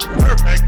Perfect.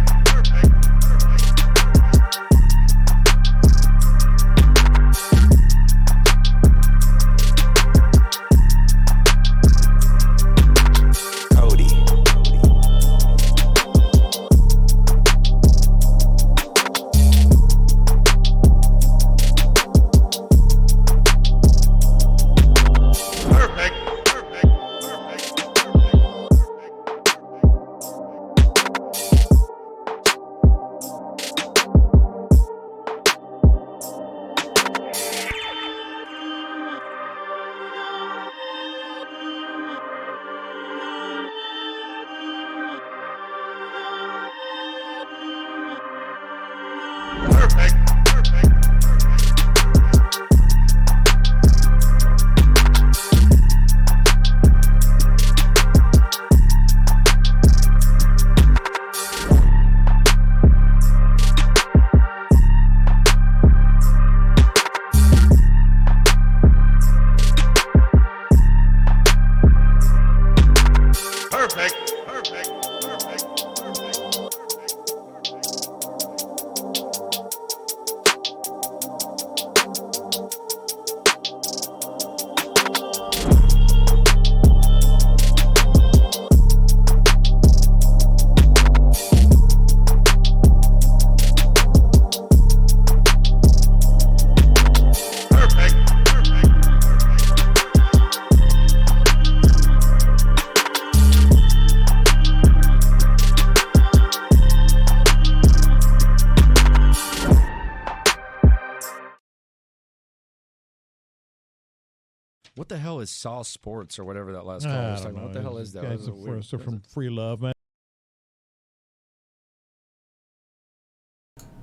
What the hell is Saw Sports or whatever that last call was talking about? What the hell is that? Guys are from Free Love, man.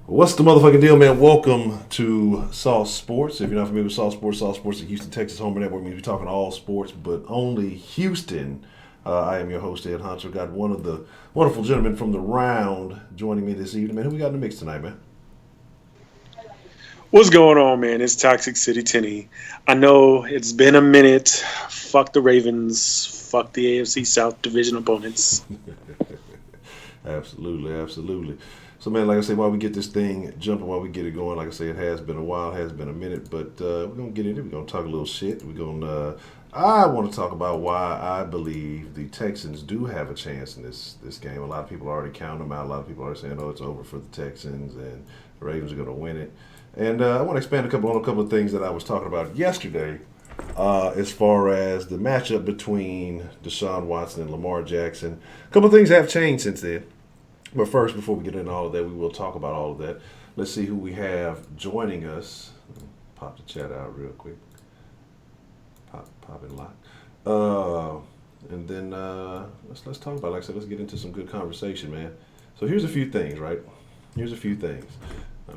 What's the motherfucking deal, man? Welcome to Saw Sports. If you're not familiar with Saw Sports at Houston, Texas home network means we're talking all sports, but only Houston. I am your host, Ed Honcho. Got one of the wonderful gentlemen from the Round joining me this evening, man. Who we got in the mix tonight, man? What's going on, man? It's Toxic City Tinny. I know it's been a minute. Fuck the Ravens. Fuck the AFC South division opponents. Absolutely. So, man, like I say, while we get this thing jumping, while we get it going, like I say, it has been a while, it has been a minute, but we're going to get into it. We're going to talk a little shit. I want to talk about why I believe the Texans do have a chance in this game. A lot of people already count them out. A lot of people are saying, oh, it's over for the Texans and the Ravens are going to win it. And I want to expand on a couple of things that I was talking about yesterday as far as the matchup between Deshaun Watson and Lamar Jackson. A couple of things have changed since then. But first, before we get into all of that, we will talk about all of that. Let's see who we have joining us. Pop the chat out real quick. Pop and lock. And then let's talk about it. Like I said, let's get into some good conversation, man. So here's a few things, right?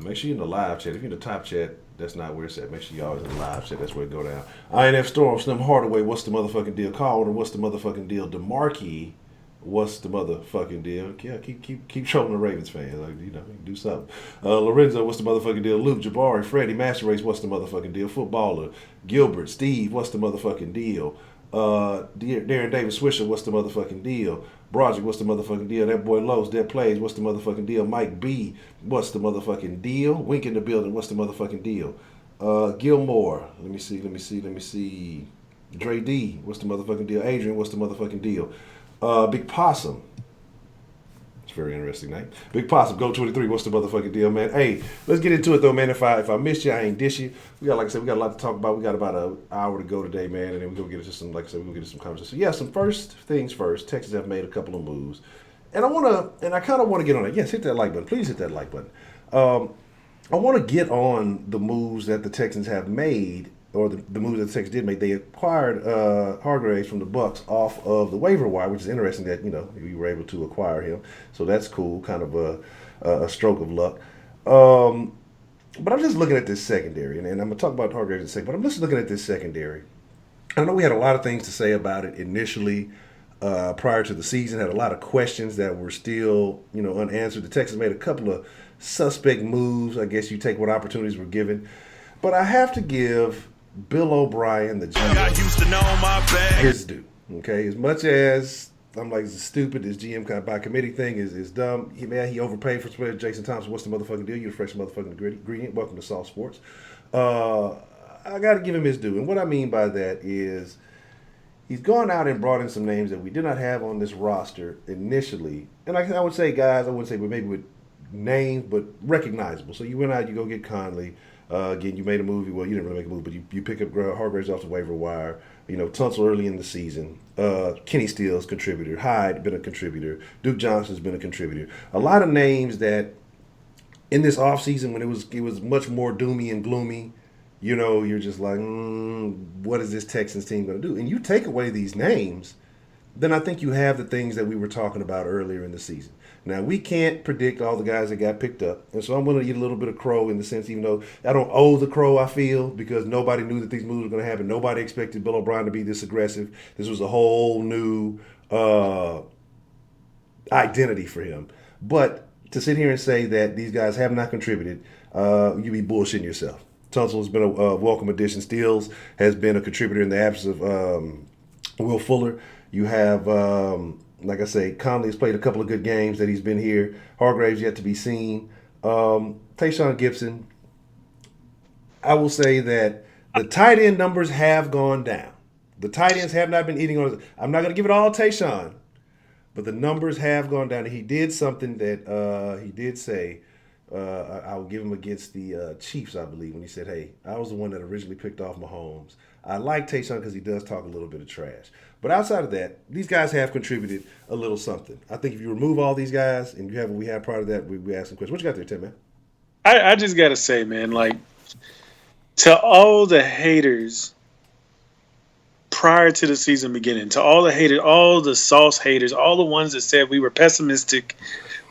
Make sure you're in the live chat. If you're in the top chat, that's not where it's at. Make sure you're always in the live chat. That's where it go down. INF Storm, Slim Hardaway, what's the motherfucking deal? Calder, what's the motherfucking deal? DeMarkey, what's the motherfucking deal? Yeah, keep trolling the Ravens fans. Like, you do something. Lorenzo, what's the motherfucking deal? Luke, Jabari, Freddie, Master Race, what's the motherfucking deal? Footballer, Gilbert, Steve, what's the motherfucking deal? Darren Davis Swisher, what's the motherfucking deal? Broderick, what's the motherfucking deal? That boy Lowe's, that plays, what's the motherfucking deal? Mike B, what's the motherfucking deal? Wink in the building, what's the motherfucking deal? Gilmore, let me see. Dre D, what's the motherfucking deal? Adrian, what's the motherfucking deal? Big Possum. It's a very interesting name. Big Possum, Go 23, what's the motherfucking deal, man? Hey, let's get into it though, man. If I missed you, I ain't dish you. We got, like I said, we got a lot to talk about. We got about an hour to go today, man, and then we're gonna get into some, like I said, we're gonna get into some conversation. Yeah, some first things first. Texans have made a couple of moves. And I kind of want to get on it. Yes, hit that like button. Please hit that like button. I want to get on the moves that the Texans have made, or the moves that the Texans did make. They acquired Hargraves from the Bucks off of the waiver wire, which is interesting that, we were able to acquire him. So that's cool, kind of a stroke of luck. But I'm just looking at this secondary, and I'm going to talk about Hargraves in a second, but I'm just looking at this secondary. I know we had a lot of things to say about it initially prior to the season, had a lot of questions that were still, unanswered. The Texans made a couple of suspect moves. I guess you take what opportunities were given. But I have to give Bill O'Brien, the GM, his due. Okay, as much as I'm like, it's stupid. This GM by committee thing is dumb. He overpaid for player. Jason Thompson, what's the motherfucking deal? You're a fresh motherfucking ingredient. Welcome to Soft Sports. I got to give him his due. And what I mean by that is he's gone out and brought in some names that we did not have on this roster initially. And I would say, guys, I wouldn't say, but maybe with names, but recognizable. So you went out, you go get Conley. Again, you made a movie. Well, you didn't really make a movie, but you pick up Hargraves off the waiver wire. Tunsil early in the season. Kenny Steele's contributor. Hyde been a contributor. Duke Johnson's been a contributor. A lot of names that in this offseason when it was much more doomy and gloomy, you're just like, what is this Texans team going to do? And you take away these names, then I think you have the things that we were talking about earlier in the season. Now, we can't predict all the guys that got picked up. And so I'm going to eat a little bit of crow in the sense, even though I don't owe the crow, I feel, because nobody knew that these moves were going to happen. Nobody expected Bill O'Brien to be this aggressive. This was a whole new identity for him. But to sit here and say that these guys have not contributed, you be bullshitting yourself. Tunsil has been a welcome addition. Steele has been a contributor in the absence of Will Fuller. You have... like I say, Conley has played a couple of good games that he's been here. Hargraves yet to be seen. Tayshaun Gibson, I will say that the tight end numbers have gone down. The tight ends have not been eating on. I'm not going to give it all Tayshaun, but the numbers have gone down. And he did something that he did say. I will give him against the Chiefs, I believe, when he said, hey, I was the one that originally picked off Mahomes. I like Tayshaun because he does talk a little bit of trash. But outside of that, these guys have contributed a little something. I think if you remove all these guys and you have what we had prior to that, we ask some questions. What you got there, Tim, man? I just got to say, man, like, to all the haters prior to the season beginning, to all the haters, all the sauce haters, all the ones that said we were pessimistic,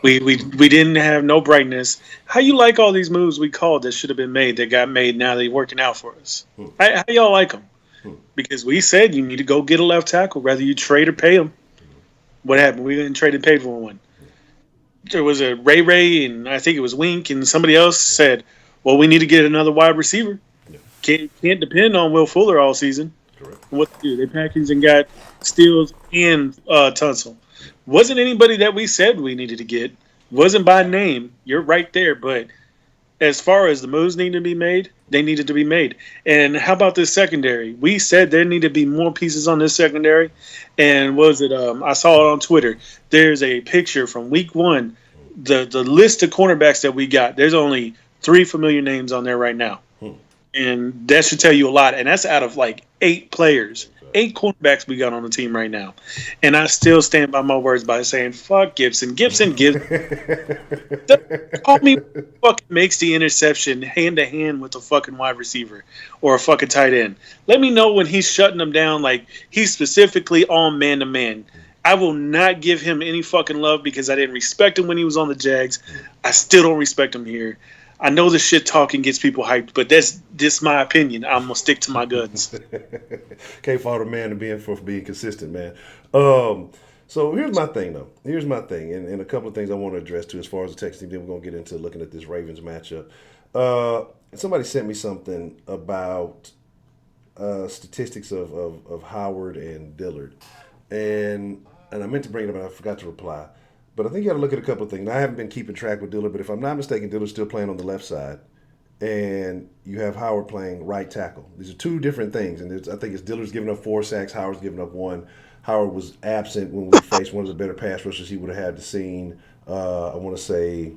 we didn't have no brightness. How you like all these moves we called that should have been made that got made now they're working out for us? How y'all like them? Because we said you need to go get a left tackle, whether you trade or pay him. What happened? We didn't trade and paid for one. There was a Ray, and I think it was Wink, and somebody else said, well, we need to get another wide receiver. Can't depend on Will Fuller all season. Correct. What to do? They packaged and got Steele and Tunsil. Wasn't anybody that we said we needed to get. Wasn't by name. You're right there. But as far as the moves need to be made, they needed to be made. And how about this secondary? We said there need to be more pieces on this secondary. And was it? I saw it on Twitter. There's a picture from week 1. The list of cornerbacks that we got, there's only 3 familiar names on there right now. And that should tell you a lot. And that's out of like 8 players. 8 cornerbacks we got on the team right now. And I still stand by my words by saying, fuck Gibson. Gibson gives. Call me fucking makes the interception hand-to-hand with a fucking wide receiver or a fucking tight end. Let me know when he's shutting them down like he's specifically on man-to-man. I will not give him any fucking love because I didn't respect him when he was on the Jags. I still don't respect him here. I know the shit talking gets people hyped, but that's just my opinion. I'm going to stick to my guns. Can't fault a man for being consistent, man. So here's my thing, though. Here's my thing, and a couple of things I want to address, too, as far as the Texans team. Then we're going to get into looking at this Ravens matchup. Somebody sent me something about statistics of Howard and Dillard. And I meant to bring it up, but I forgot to reply. But I think you got to look at a couple of things. Now, I haven't been keeping track with Dillard, but if I'm not mistaken, Dillard's still playing on the left side. And you have Howard playing right tackle. These are 2 different things. And I think it's Dillard's giving up 4 sacks. Howard's giving up 1. Howard was absent when we faced one of the better pass rushers he would have had to seen. I want to say,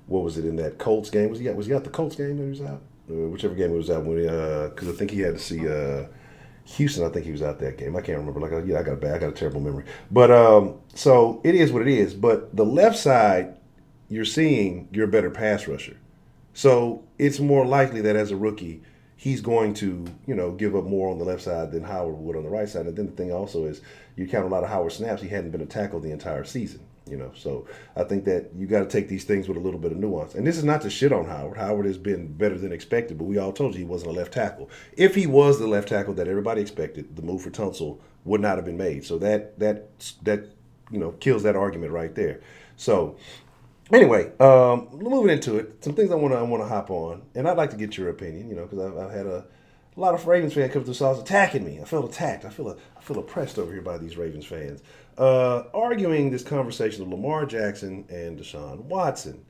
what was it in that Colts game? Was he out the Colts game that he was out? Whichever game he was out. Because I think he had to see Houston. I think he was out that game. I can't remember. I got a terrible memory. But so it is what it is. But the left side, you're seeing you're a better pass rusher. So it's more likely that as a rookie, he's going to, give up more on the left side than Howard would on the right side. And then the thing also is you count a lot of Howard snaps. He hadn't been a tackle the entire season. So I think that you got to take these things with a little bit of nuance. And this is not to shit on Howard. Howard has been better than expected, but we all told you he wasn't a left tackle. If he was the left tackle that everybody expected, the move for Tunsil would not have been made. So that kills that argument right there. So anyway, moving into it, some things I want to hop on, and I'd like to get your opinion, because I've had a lot of Ravens fans come to the sauce attacking me. I feel attacked. I feel oppressed over here by these Ravens fans. arguing this conversation of Lamar Jackson and Deshaun Watson.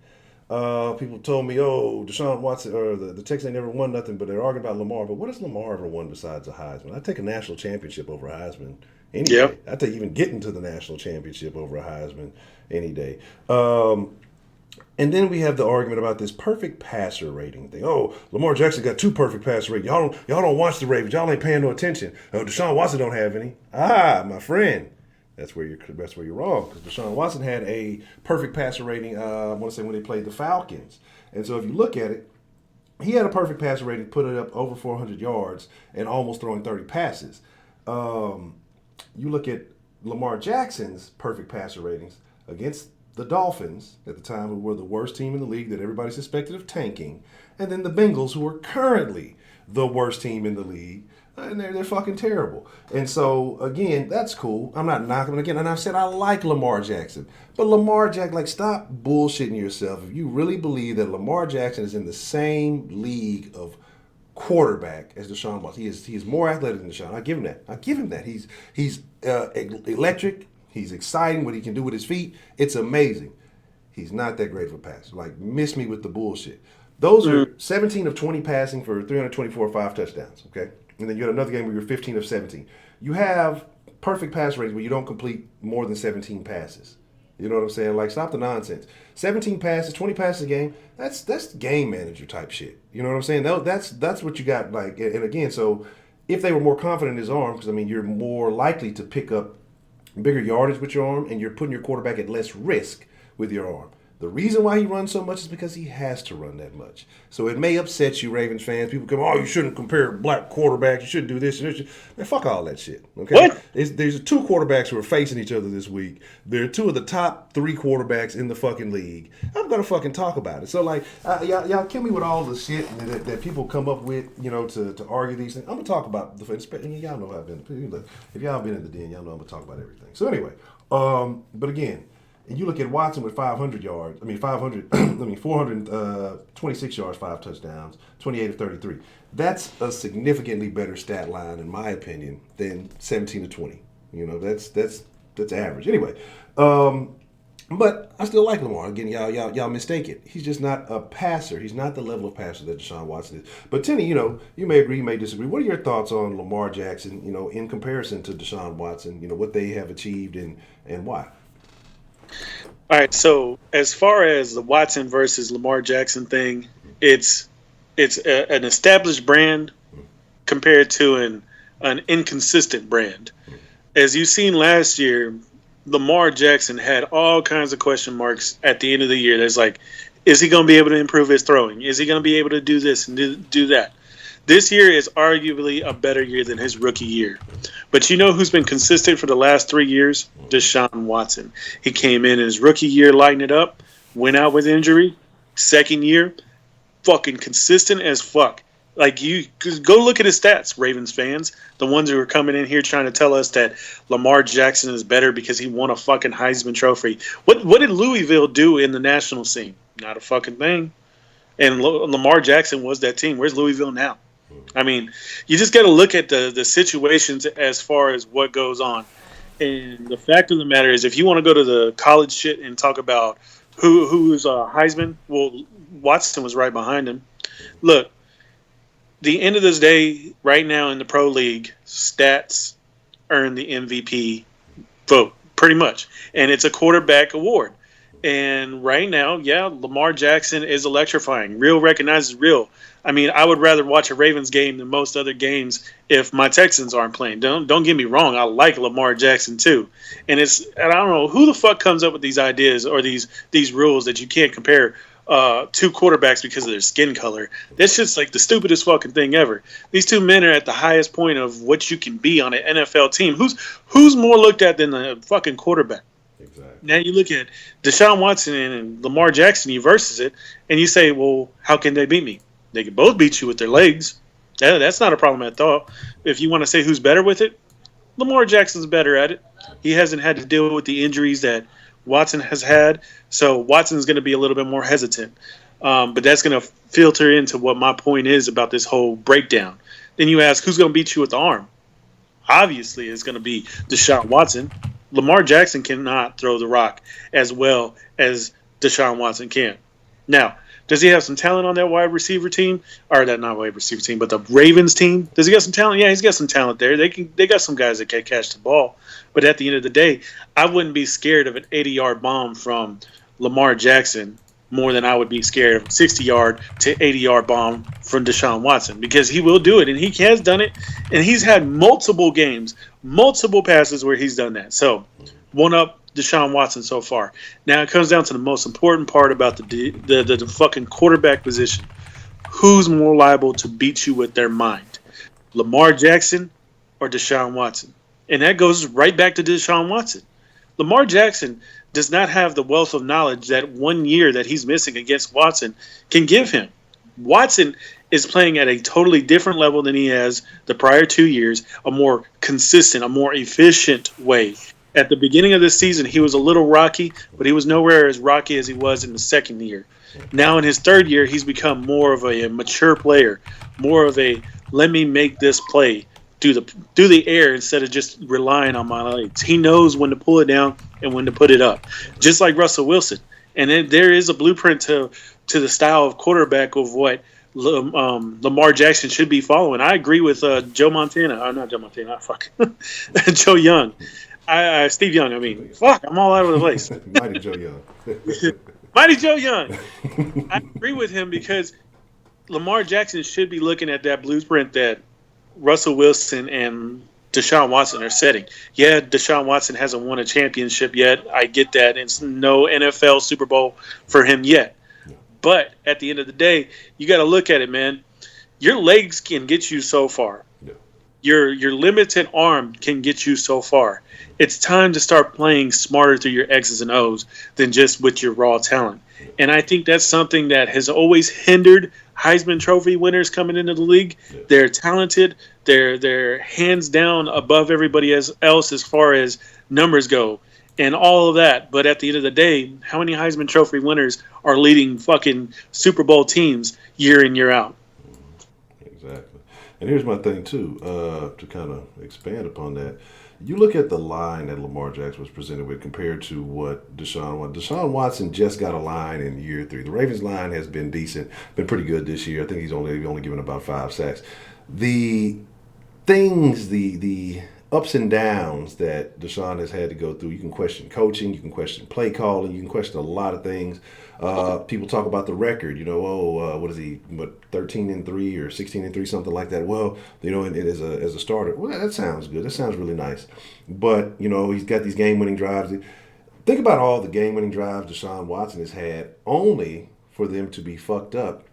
People told me, oh, Deshaun Watson or the Texans ain't never won nothing, but they're arguing about Lamar. But what has Lamar ever won besides a Heisman? I'd take a national championship over a Heisman any day. I'd take even getting to the national championship over a Heisman any day. And then we have the argument about this perfect passer rating thing. Oh, Lamar Jackson got 2 perfect passer ratings. Y'all don't watch the Ravens. Y'all ain't paying no attention. Deshaun Watson don't have any. My friend. That's where you're wrong, because Deshaun Watson had a perfect passer rating, I want to say, when they played the Falcons. And so if you look at it, he had a perfect passer rating, put it up over 400 yards, and almost throwing 30 passes. You look at Lamar Jackson's perfect passer ratings against the Dolphins at the time, who were the worst team in the league that everybody suspected of tanking, and then the Bengals, who are currently the worst team in the league. And they're fucking terrible. And so, again, that's cool. I'm not knocking them again. And I've said I like Lamar Jackson. But Lamar Jackson, stop bullshitting yourself. If you really believe that Lamar Jackson is in the same league of quarterback as Deshaun Watson, he is more athletic than Deshaun. I give him that. He's electric. He's exciting. What he can do with his feet, it's amazing. He's not that great of a passer. Miss me with the bullshit. Those are 17 of 20 passing for 324, 5 touchdowns, okay? And then you had another game where you're 15 of 17. You have perfect pass rates where you don't complete more than 17 passes. You know what I'm saying? Stop the nonsense. 17 passes, 20 passes a game, that's game manager type shit. You know what I'm saying? That's what you got. And again, so if they were more confident in his arm, because, you're more likely to pick up bigger yardage with your arm, and you're putting your quarterback at less risk with your arm. The reason why he runs so much is because he has to run that much. So it may upset you, Ravens fans. People come, oh, you shouldn't compare black quarterbacks. You shouldn't do this and this. Man, fuck all that shit. Okay? What? There's 2 quarterbacks who are facing each other this week. They're 2 of the top 3 quarterbacks in the fucking league. I'm going to fucking talk about it. So, y'all kill me with all the shit that people come up with, to argue these things. I'm going to talk about the – y'all know how I've been. If y'all been in the den, y'all know I'm going to talk about everything. So, anyway, but again – and you look at Watson with 426 yards, 5 touchdowns, 28 of 33. That's a significantly better stat line, in my opinion, than 17 to 20. That's average. Anyway, but I still like Lamar. Again, y'all mistake it. He's just not a passer. He's not the level of passer that Deshaun Watson is. But Tenny, you may agree, you may disagree. What are your thoughts on Lamar Jackson, in comparison to Deshaun Watson, what they have achieved and why? All right, so as far as the Watson versus Lamar Jackson thing, it's an established brand compared to an inconsistent brand. As you've seen last year, Lamar Jackson had all kinds of question marks at the end of the year. There's is he going to be able to improve his throwing? Is he going to be able to do this and do that? This year is arguably a better year than his rookie year. But you know who's been consistent for the last 3 years? Deshaun Watson. He came in his rookie year, lighting it up, went out with injury. Second year, fucking consistent as fuck. You go look at his stats, Ravens fans. The ones who are coming in here trying to tell us that Lamar Jackson is better because he won a fucking Heisman Trophy. What did Louisville do in the national scene? Not a fucking thing. And Lamar Jackson was that team. Where's Louisville now? You just got to look at the situations as far as what goes on. And the fact of the matter is, if you want to go to the college shit and talk about who's Heisman, well, Watson was right behind him. Look, the end of this day, right now in the pro league, stats earn the MVP vote, pretty much. And it's a quarterback award. And right now, Lamar Jackson is electrifying. Real recognizes real. I would rather watch a Ravens game than most other games if my Texans aren't playing. Don't get me wrong. I like Lamar Jackson too. And I don't know who the fuck comes up with these ideas or these rules that you can't compare 2 quarterbacks because of their skin color. That's just the stupidest fucking thing ever. These 2 men are at the highest point of what you can be on an NFL team. Who's more looked at than the fucking quarterback? Exactly. Now you look at Deshaun Watson and Lamar Jackson, he versus it, and you say, well, how can they beat me? They can both beat you with their legs. That's not a problem at all. If you want to say who's better with it, Lamar Jackson's better at it. He hasn't had to deal with the injuries that Watson has had, so Watson's going to be a little bit more hesitant. But that's going to filter into what my point is about this whole breakdown. Then you ask, who's going to beat you with the arm? Obviously, it's going to be Deshaun Watson. Lamar Jackson cannot throw the rock as well as Deshaun Watson can. Now, does he have some talent on that wide receiver team? Or that not wide receiver team, but the Ravens team? Does he got some talent? Yeah, he's got some talent there. They got some guys that can catch the ball. But at the end of the day, I wouldn't be scared of an 80-yard bomb from Lamar Jackson more than I would be scared of a 60-yard to 80-yard bomb from Deshaun Watson, because he will do it, and he has done it, and he's had multiple games, multiple passes where he's done that. So, one up Deshaun Watson so far. Now it comes down to the most important part about the fucking quarterback position. Who's more liable to beat you with their mind, Lamar Jackson or Deshaun Watson? And that goes right back to Deshaun Watson. Lamar Jackson does not have the wealth of knowledge that 1 year that he's missing against Watson can give him. Watson is playing at a totally different level than he has the prior 2 years, a more consistent, a more efficient way. At the beginning of this season, he was a little rocky, but he was nowhere as rocky as he was in the second year. Now in his third year, he's become more of a mature player, more of a let me make this play through the air instead of just relying on my legs. He knows when to pull it down and when to put it up, just like Russell Wilson. And there is a blueprint to the style of quarterback of what Lamar Jackson should be following. I agree with Joe Montana. Not Joe Montana. Fuck. Joe Young. Steve Young. I mean, fuck. I'm all over the place. Mighty Joe Young. Mighty Joe Young. I agree with him because Lamar Jackson should be looking at that blueprint that Russell Wilson and Deshaun Watson are setting. Yeah, Deshaun Watson hasn't won a championship yet. I get that. It's no NFL Super Bowl for him yet. But at the end of the day, you got to look at it, man. Your legs can get you so far. Yeah. Your limited arm can get you so far. It's time to start playing smarter through your X's and O's than just with your raw talent. And I think that's something that has always hindered Heisman Trophy winners coming into the league. Yeah. They're talented. They're hands down above everybody else as far as numbers go and all of that. But at the end of the day, how many Heisman Trophy winners are leading fucking Super Bowl teams year in, year out? Exactly. And here's my thing, too, to kind of expand upon that. You look at the line that Lamar Jackson was presented with compared to what Deshaun Watson just got a line in year 3. The Ravens line has been decent, been pretty good this year. I think he's only given about 5 sacks. The things, the ups and downs that Deshaun has had to go through, you can question coaching, you can question play calling, you can question a lot of things. People talk about the record, what is he, 13-3 or 16-3, something like that. Well, and as a starter, well, that sounds good. That sounds really nice. But, he's got these game-winning drives. Think about all the game-winning drives Deshaun Watson has had, only for them to be fucked up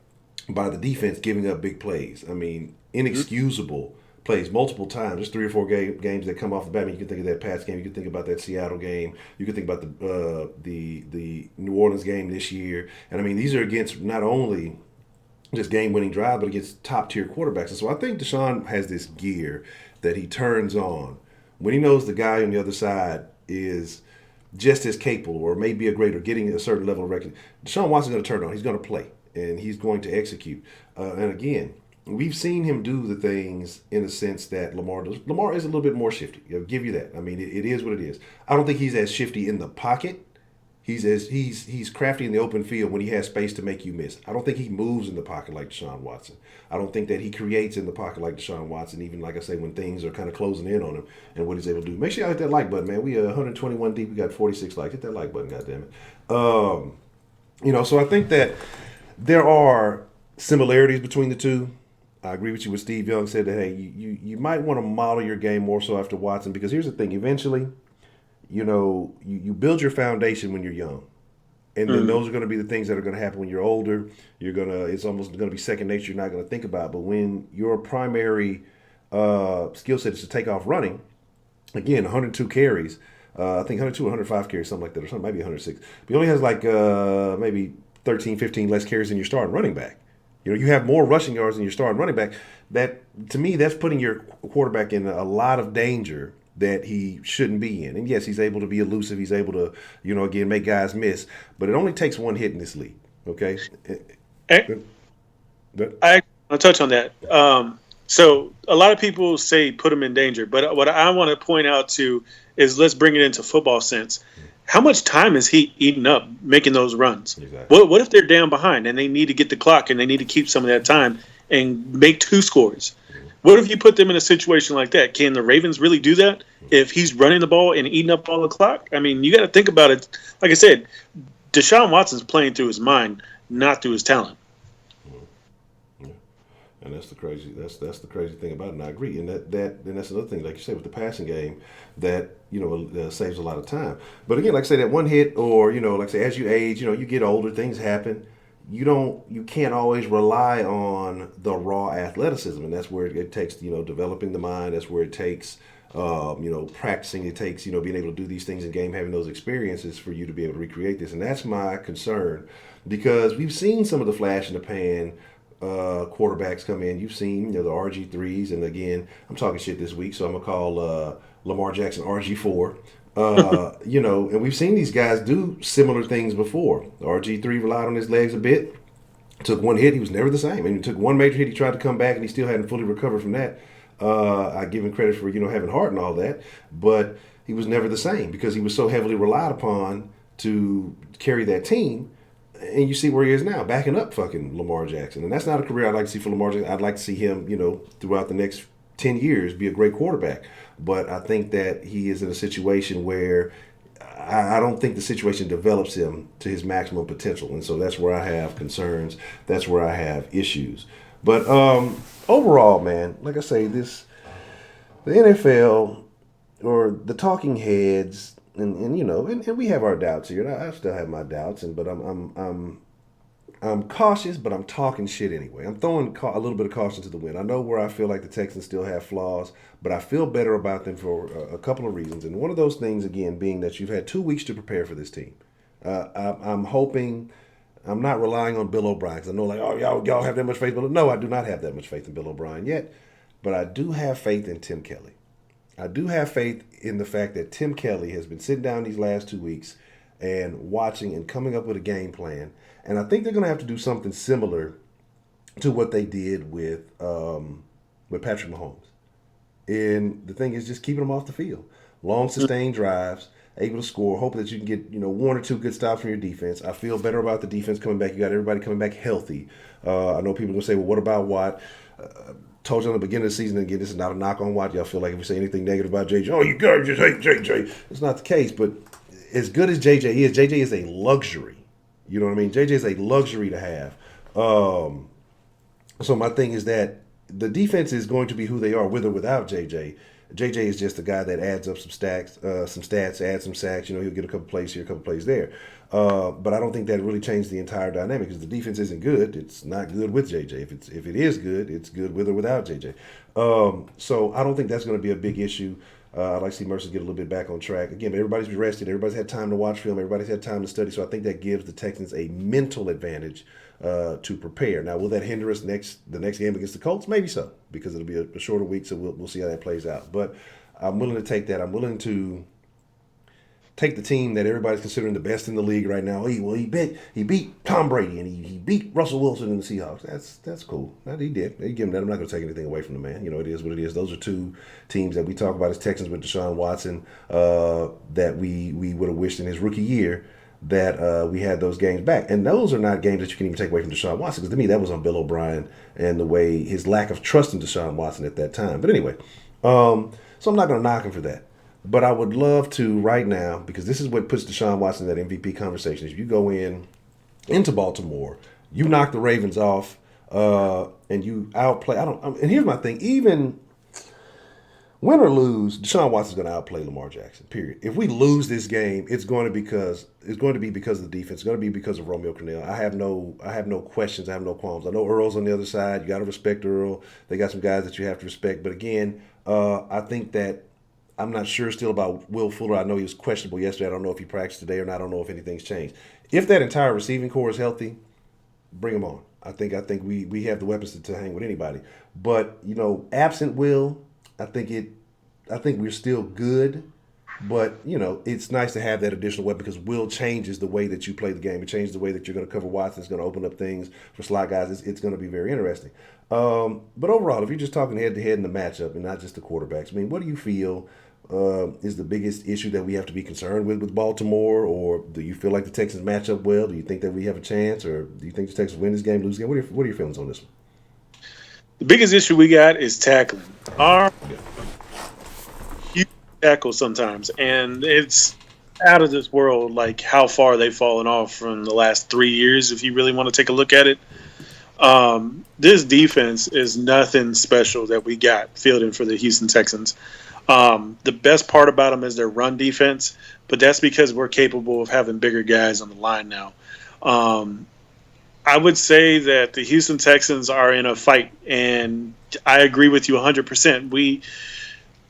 by the defense giving up big plays. I mean, inexcusable plays multiple times. There's 3 or 4 games that come off the bat. I mean, you can think of that Pats game. You can think about that Seattle game. You can think about the New Orleans game this year. And, I mean, these are against not only just game-winning drive, but against top-tier quarterbacks. And so I think Deshaun has this gear that he turns on when he knows the guy on the other side is just as capable or maybe a greater, getting a certain level of recognition. Deshaun Watson's going to turn on. He's going to play, and he's going to execute. And, again, we've seen him do the things in a sense that Lamar does. Lamar is a little bit more shifty. I'll give you that. I mean, it is what it is. I don't think he's as shifty in the pocket. He's crafty in the open field when he has space to make you miss. I don't think he moves in the pocket like Deshaun Watson. I don't think that he creates in the pocket like Deshaun Watson, even like I say, when things are kind of closing in on him and what he's able to do. Make sure you hit that like button, man. We are 121 deep. We got 46 likes. Hit that like button, goddammit. So I think that there are similarities between the two. I agree with you. What Steve Young said that, hey, you might want to model your game more so after Watson, because here's the thing. Eventually, you build your foundation when you're young. And then those are going to be the things that are going to happen when you're older. It's almost going to be second nature. You're not going to think about. But when your primary skill set is to take off running, again, 102 carries, I think 102 or 105 carries, something like that, or something, maybe 106. But he only has like maybe 13, 15 less carries than your starting running back. You have more rushing yards than your starting running back. That, to me, that's putting your quarterback in a lot of danger that he shouldn't be in. And yes, he's able to be elusive. He's able to, again, make guys miss. But it only takes one hit in this league. Okay. I want to touch on that. So a lot of people say put him in danger, but what I want to point out to is let's bring it into football sense. How much time is he eating up making those runs? Exactly. What if they're down behind and they need to get the clock and they need to keep some of that time and make 2 scores? What if you put them in a situation like that? Can the Ravens really do that if he's running the ball and eating up all the clock? I mean, you got to think about it. Like I said, Deshaun Watson's playing through his mind, not through his talent. And that's the crazy thing about it. And I agree. And that's another thing, like you said, with the passing game, that saves a lot of time. But again, like I say, that one hit, or like I say, as you age, you get older, things happen. You can't always rely on the raw athleticism, and that's where it takes developing the mind. That's where it takes practicing. It takes being able to do these things in game, having those experiences for you to be able to recreate this. And that's my concern, because we've seen some of the flash in the pan quarterbacks come in. You've seen the RG3s, and again, I'm talking shit this week, so I'm gonna call Lamar Jackson RG4. And we've seen these guys do similar things before. RG3 relied on his legs a bit. Took one hit, he was never the same. And he took one major hit, he tried to come back, and he still hadn't fully recovered from that. I give him credit for having heart and all that, but he was never the same because he was so heavily relied upon to carry that team. And you see where he is now, backing up fucking Lamar Jackson. And that's not a career I'd like to see for Lamar Jackson. I'd like to see him, throughout the next 10 years be a great quarterback. But I think that he is in a situation where I don't think the situation develops him to his maximum potential. And so that's where I have concerns. That's where I have issues. But overall, man, like I say, the NFL or the talking heads, and we have our doubts here. And I still have my doubts, but I'm cautious, but I'm talking shit anyway. I'm throwing a little bit of caution to the wind. I know where I feel like the Texans still have flaws, but I feel better about them for a couple of reasons. And one of those things, again, being that you've had 2 weeks to prepare for this team. I'm hoping. I'm not relying on Bill O'Brien, because I know, like, oh, y'all have that much faith. No, I do not have that much faith in Bill O'Brien yet, but I do have faith in Tim Kelly. I do have faith in the fact that Tim Kelly has been sitting down these last 2 weeks and watching and coming up with a game plan. And I think they're going to have to do something similar to what they did with Patrick Mahomes. And the thing is just keeping them off the field. Long, sustained drives, able to score, hoping that you can get 1 or 2 good stops from your defense. I feel better about the defense coming back. You got everybody coming back healthy. I know people are going to say, well, what about Watt? Told you on the beginning of the season, again, this is not a knock on Watt. Y'all feel like if we say anything negative about JJ, oh, you guys just hate JJ. It's not the case, but as good as JJ is a luxury. You know what I mean? JJ is a luxury to have. So my thing is that the defense is going to be who they are, with or without JJ. JJ is just a guy that adds up some stats, adds some sacks. He'll get a couple plays here, a couple plays there. But I don't think that really changed the entire dynamic, because the defense isn't good. It's not good with JJ. If it is good, it's good with or without JJ. So I don't think that's going to be a big issue. I'd like to see Mercer get a little bit back on track. Again, everybody's been rested. Everybody's had time to watch film. Everybody's had time to study. So I think that gives the Texans a mental advantage to prepare. Now, will that hinder us the next game against the Colts? Maybe so, because it'll be a shorter week, so we'll see how that plays out. But I'm willing to take that. I'm willing to take the team that everybody's considering the best in the league right now. He beat Tom Brady, and he beat Russell Wilson and the Seahawks. That's cool. He did. They give him that. I'm not going to take anything away from the man. It is what it is. Those are 2 teams that we talk about as Texans with Deshaun Watson that we would have wished in his rookie year that we had those games back. And those are not games that you can even take away from Deshaun Watson, because to me that was on Bill O'Brien and the way his lack of trust in Deshaun Watson at that time. But anyway, so I'm not going to knock him for that. But I would love to right now, because this is what puts Deshaun Watson in that MVP conversation. If you go into Baltimore, you knock the Ravens off, and you outplay. And here's my thing: even win or lose, Deshaun Watson's going to outplay Lamar Jackson. Period. If we lose this game, it's going to be because of the defense. It's going to be because of Romeo Crennel. I have no questions. I have no qualms. I know Earl's on the other side. You got to respect Earl. They got some guys that you have to respect. But again, I think that. I'm not sure still about Will Fuller. I know he was questionable yesterday. I don't know if he practiced today or not. I don't know if anything's changed. If that entire receiving core is healthy, bring him on. I think we have the weapons to hang with anybody. But absent Will, I think we're still good. But, it's nice to have that additional weapon because Will changes the way that you play the game. It changes the way that you're going to cover Watson. It's going to open up things for slot guys. It's going to be very interesting. But overall, if you're just talking head-to-head in the matchup and not just the quarterbacks, I mean, what do you feel is the biggest issue that we have to be concerned with Baltimore? Or do you feel like the Texans match up well? Do you think that we have a chance? Or do you think the Texans win this game, lose this game? What are your feelings on this one? The biggest issue we got is tackling. Our huge tackle sometimes, and it's out of this world, like how far they've fallen off from the last 3 years. If you really want to take a look at it, this defense is nothing special that we got fielding for the Houston Texans. The best part about them is their run defense, but that's because we're capable of having bigger guys on the line now. I would say that the Houston Texans are in a fight, and I agree with you 100%.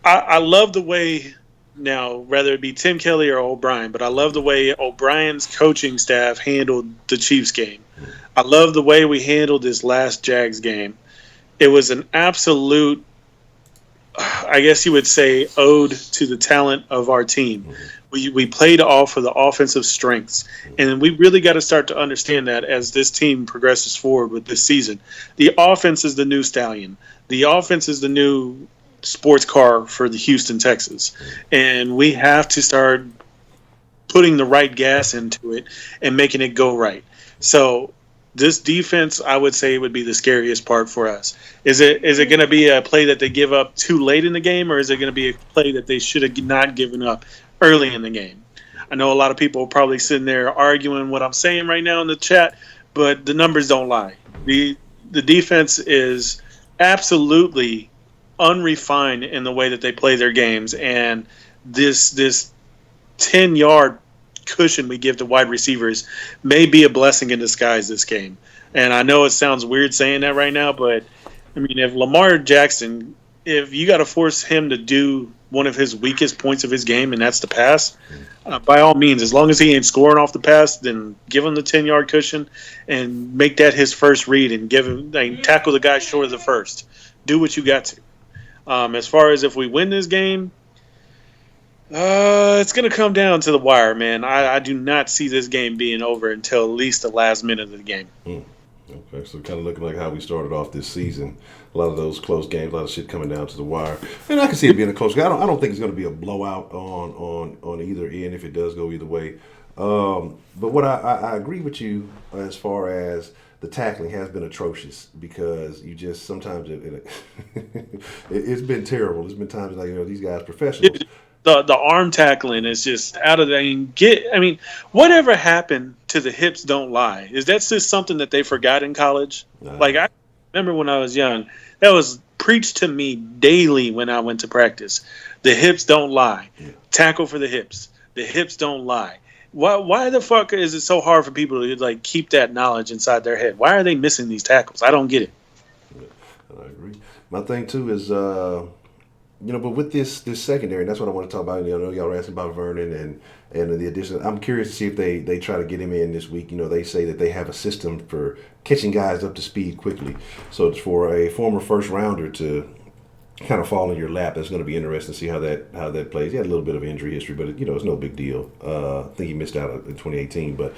I love the way now, whether it be Tim Kelly or O'Brien, but I love the way O'Brien's coaching staff handled the Chiefs game. I love the way we handled this last Jags game. It was an absolute, I guess you would say, ode to the talent of our team. We played off of the offensive strengths, and we really got to start to understand that as this team progresses forward with this season. The offense is the new stallion. The offense is the new sports car for the Houston Texans, and we have to start putting the right gas into it and making it go right. So this defense, I would say, would be the scariest part for us. Is it going to be a play that they give up too late in the game, or is it going to be a play that they should have not given up early in the game? I know a lot of people are probably sitting there arguing what I'm saying right now in the chat, but the numbers don't lie. The defense is absolutely unrefined in the way that they play their games, and this 10-yard cushion we give to wide receivers may be a blessing in disguise this game. And I know it sounds weird saying that right now, but I mean, if Lamar Jackson, if you got to force him to do one of his weakest points of his game, and that's the pass, by all means, as long as he ain't scoring off the pass, then give him the 10-yard cushion and make that his first read and tackle the guy short of the first. Do what you got to. As far as if we win this game, it's going to come down to the wire, man. I do not see this game being over until at least the last minute of the game. Okay, so kind of looking like how we started off this season. A lot of those close games, a lot of shit coming down to the wire. And I can see it being a close game. I don't think it's going to be a blowout on either end if it does go either way. But what I agree with you as far as the tackling has been atrocious because you just sometimes it's been terrible. There's been times like these guys professionals. The arm tackling is just out of the whatever happened to the hips don't lie? Is that just something that they forgot in college? Like I remember when I was young, that was preached to me daily when I went to practice. The hips don't lie. Tackle for the hips. The hips don't lie. Why the fuck is it so hard for people to keep that knowledge inside their head? Why are they missing these tackles? I don't get it. I agree. My thing too is but with this secondary, and that's what I want to talk about. I know y'all are asking about Vernon and the addition. I'm curious to see if they try to get him in this week. They say that they have a system for catching guys up to speed quickly. So it's for a former first rounder to kind of fall in your lap. That's going to be interesting to see how that plays. He had a little bit of injury history, but it's no big deal. I think he missed out in 2018, but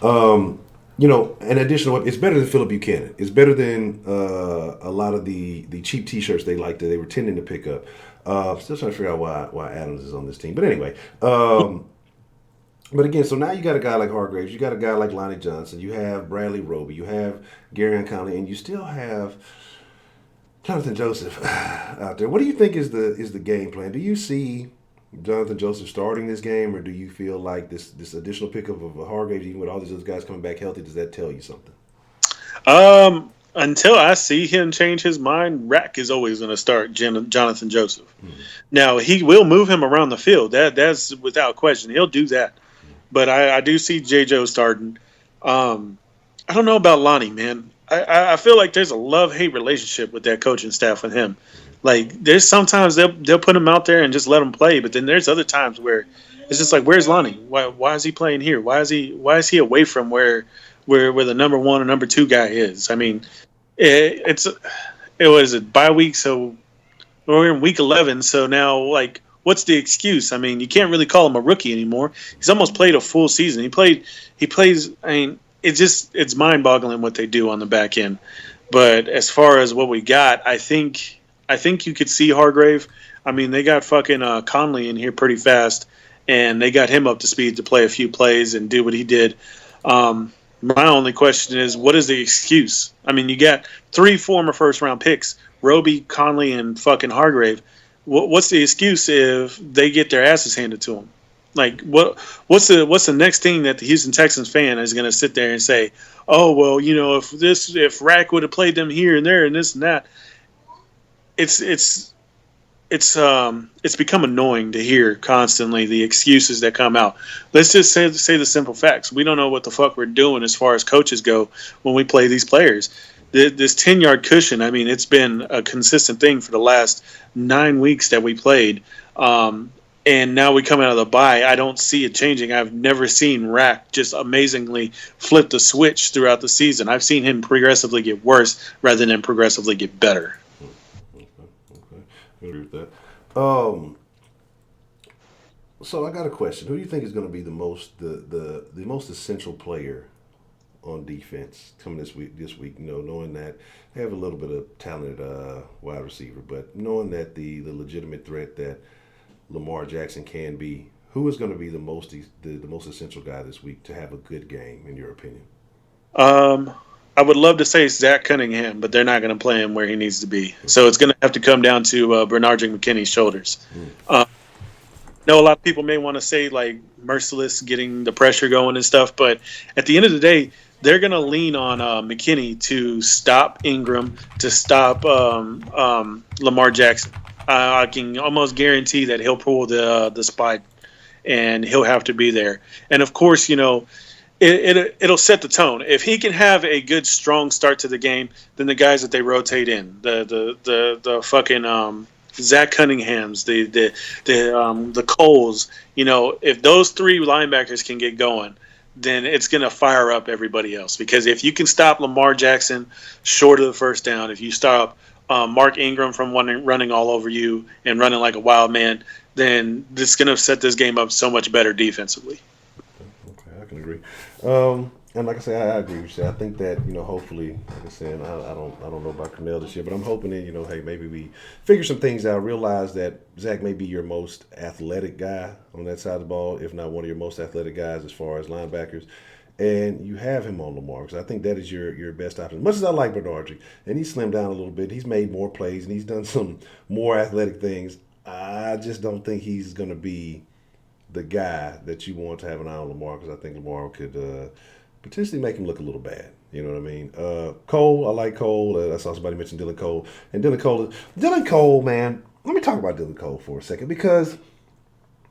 an additional, it's better than Phillip Buchanan. It's better than a lot of the cheap T-shirts they were tending to pick up. Still trying to figure out why Adams is on this team, but anyway. But again, so now you got a guy like Hargraves, you got a guy like Lonnie Johnson, you have Bradley Roby, you have Gary Conley, and you still have Jonathan Joseph out there. What do you think is the game plan? Do you see Jonathan Joseph starting this game, or do you feel like this additional pickup of Hargraves, even with all these other guys coming back healthy, does that tell you something? Until I see him change his mind, Rack is always going to start Jonathan Joseph. Mm-hmm. Now, he will move him around the field. That's without question. He'll do that. Mm-hmm. But I do see J. Joe starting. I don't know about Lonnie, man. I feel like there's a love-hate relationship with that coaching staff with him. Like, there's sometimes they'll put him out there and just let him play, but then there's other times where it's just like, where's Lonnie? Why is he playing here? Why is he away from where the number one or number two guy is? I mean, it was a bye week, so we're in week 11. So now, like, what's the excuse? I mean, you can't really call him a rookie anymore. He's almost played a full season. He plays. I mean, it's mind boggling what they do on the back end. But as far as what we got, I think you could see Hargrave. I mean, they got fucking Conley in here pretty fast, and they got him up to speed to play a few plays and do what he did. My only question is, what is the excuse? I mean, you got 3 former first round picks, Roby, Conley, and fucking Hargrave. What's the excuse if they get their asses handed to them? Like, what's the next thing that the Houston Texans fan is going to sit there and say, oh, well, you know, if Rack would have played them here and there and this and that. It's become annoying to hear constantly the excuses that come out. Let's just say the simple facts. We don't know what the fuck we're doing as far as coaches go when we play these players. This 10-yard cushion, I mean, it's been a consistent thing for the last 9 weeks that we played. And now we come out of the bye. I don't see it changing. I've never seen Rack just amazingly flip the switch throughout the season. I've seen him progressively get worse rather than progressively get better. I agree with that. So I got a question. Who do you think is going to be the most essential player on defense coming this week? You know, knowing that they have a little bit of talented wide receiver, but knowing that the legitimate threat that Lamar Jackson can be, who is going to be the most essential guy this week to have a good game, in your opinion? I would love to say Zach Cunningham, but they're not going to play him where he needs to be. So it's going to have to come down to Bernard McKinney's shoulders. I know a lot of people may want to say, like, Merciless getting the pressure going and stuff, but at the end of the day, they're going to lean on McKinney to stop Ingram, to stop Lamar Jackson. I can almost guarantee that he'll pull the spike, and he'll have to be there. And, of course, you know, it'll set the tone. If he can have a good, strong start to the game, then the guys that they rotate in, the fucking Zach Cunninghams, the Coles, you know, if those 3 linebackers can get going, then it's going to fire up everybody else. Because if you can stop Lamar Jackson short of the first down, if you stop Mark Ingram from running all over you and running like a wild man, then it's going to set this game up so much better defensively. Okay, I can agree. And like I say, I agree with you. I think that, you know, hopefully, like I said, I don't know about Cornell this year, but I'm hoping that, you know, hey, maybe we figure some things out, realize that Zach may be your most athletic guy on that side of the ball, if not one of your most athletic guys as far as linebackers. And you have him on Lamar, because I think that is your best option. As much as I like Bernard, and he's slimmed down a little bit, he's made more plays, and he's done some more athletic things. I just don't think he's going to be the guy that you want to have an eye on Lamar, because I think Lamar could potentially make him look a little bad. You know what I mean? Cole, I like Cole. I saw somebody mention Dylan Cole. And Dylan Cole, man, let me talk about Dylan Cole for a second, because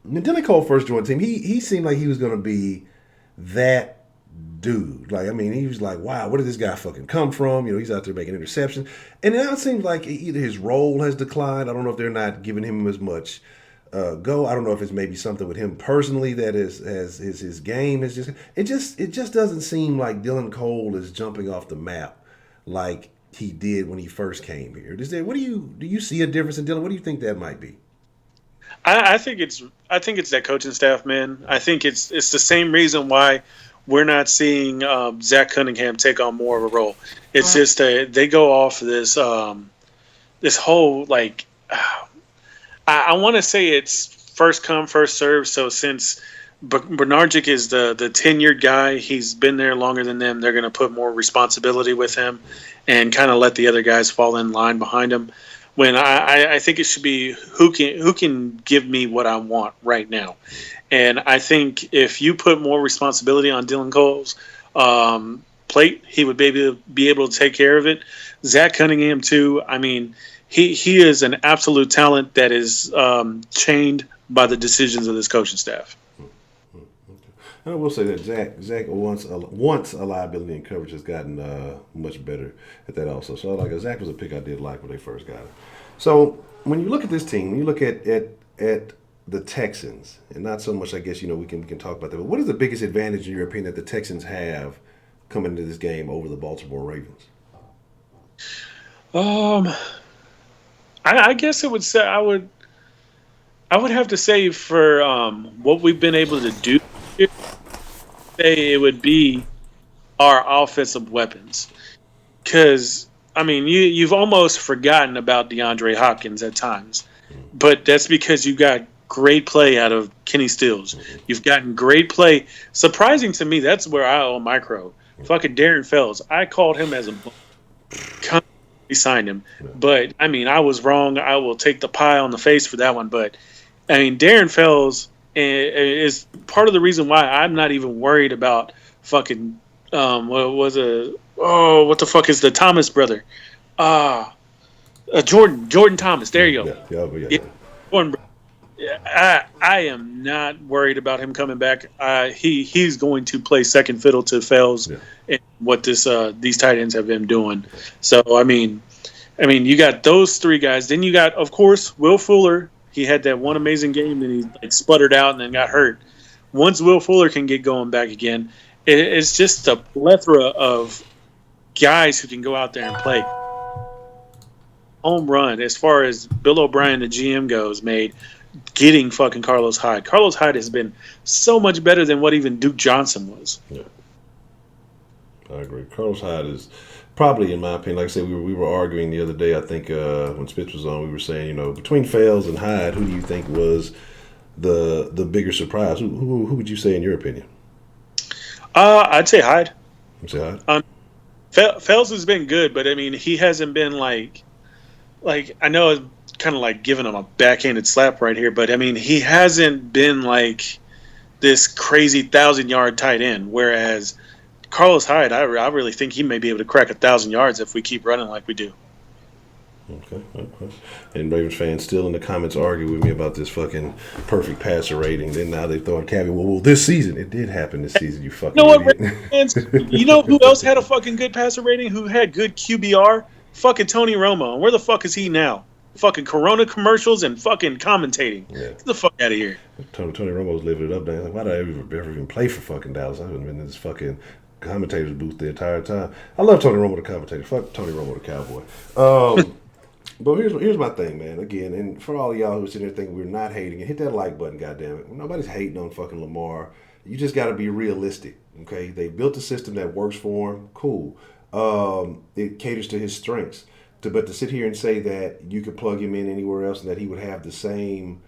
when Dylan Cole first joined the team, he seemed like he was going to be that dude. Like, I mean, he was like, wow, where did this guy fucking come from? You know, he's out there making interceptions. And now it seems like either his role has declined. I don't know if they're not giving him as much go. I don't know if it's maybe something with him personally that his game is just it just doesn't seem like Dylan Cole is jumping off the map like he did when he first came here. Do you see a difference in Dylan? What do you think that might be? I think it's that coaching staff, man. I think it's the same reason why we're not seeing Zach Cunningham take on more of a role. It's just they go off this this whole, like, I want to say it's first come, first serve. So since Bernardic is the tenured guy, he's been there longer than them, they're going to put more responsibility with him and kind of let the other guys fall in line behind him. When I think it should be who can give me what I want right now. And I think if you put more responsibility on Dylan Cole's plate, he would be able to take care of it. Zach Cunningham, too. I mean, he is an absolute talent that is chained by the decisions of this coaching staff. And I will say that Zach once a liability in coverage has gotten much better at that also. So like Zach was a pick I did like when they first got him. So when you look at this team, when you look at the Texans, and not so much, I guess, you know, we can talk about that, but what is the biggest advantage in your opinion that the Texans have coming into this game over the Baltimore Ravens? I guess I would I would have to say for what we've been able to do, say it would be our offensive weapons. Because I mean, you've almost forgotten about DeAndre Hopkins at times, but that's because you got great play out of Kenny Stills. You've gotten great play. Surprising to me, that's where I owe micro. Fucking Darren Fells. I called him as a we signed him, but I mean, I was wrong. I will take the pie on the face for that one. But I mean, Darren Fells is part of the reason why I'm not even worried about fucking what the fuck is the Thomas brother? Jordan Thomas. There you go. Yeah. Jordan. I am not worried about him coming back. He's going to play second fiddle to Fells and what these tight ends have been doing. So I mean, you got those three guys. Then you got, of course, Will Fuller. He had that one amazing game, and he sputtered out and then got hurt. Once Will Fuller can get going back again, it's just a plethora of guys who can go out there and play. Home run, as far as Bill O'Brien, the GM, goes, made getting fucking Carlos Hyde. Carlos Hyde has been so much better than what even Duke Johnson was. Yeah, I agree. Carlos Hyde is probably, in my opinion, like I said, we were arguing the other day. I think when Spitz was on, we were saying, between Fells and Hyde, who do you think was the bigger surprise? Who would you say in your opinion? I'd say Hyde. You'd say Hyde? Fells has been good, but I mean, he hasn't been like I know it's kind of like giving him a backhanded slap right here, but I mean, he hasn't been like this crazy 1,000-yard tight end. Whereas Carlos Hyde, I really think he may be able to crack 1,000 yards if we keep running like we do. Okay. And Ravens fans still in the comments argue with me about this fucking perfect passer rating. Then now they throwing caveat. Well, this season it did happen. This season, you fucking. You know what, fans? You know who else had a fucking good passer rating? Who had good QBR? Fucking Tony Romo. And where the fuck is he now? Fucking Corona commercials and fucking commentating. Yeah. Get the fuck out of here. Tony Romo's living it up there. Like, why did I ever even play for fucking Dallas? I haven't been in this fucking commentator's booth the entire time. I love Tony Romo the commentator. Fuck Tony Romo the cowboy. But here's my thing, man. Again, and for all of y'all who are sitting there thinking we're not hating, hit that like button, goddammit. Nobody's hating on fucking Lamar. You just got to be realistic, okay? They built a system that works for him. Cool. It caters to his strengths. But to sit here and say that you could plug him in anywhere else and that he would have the same,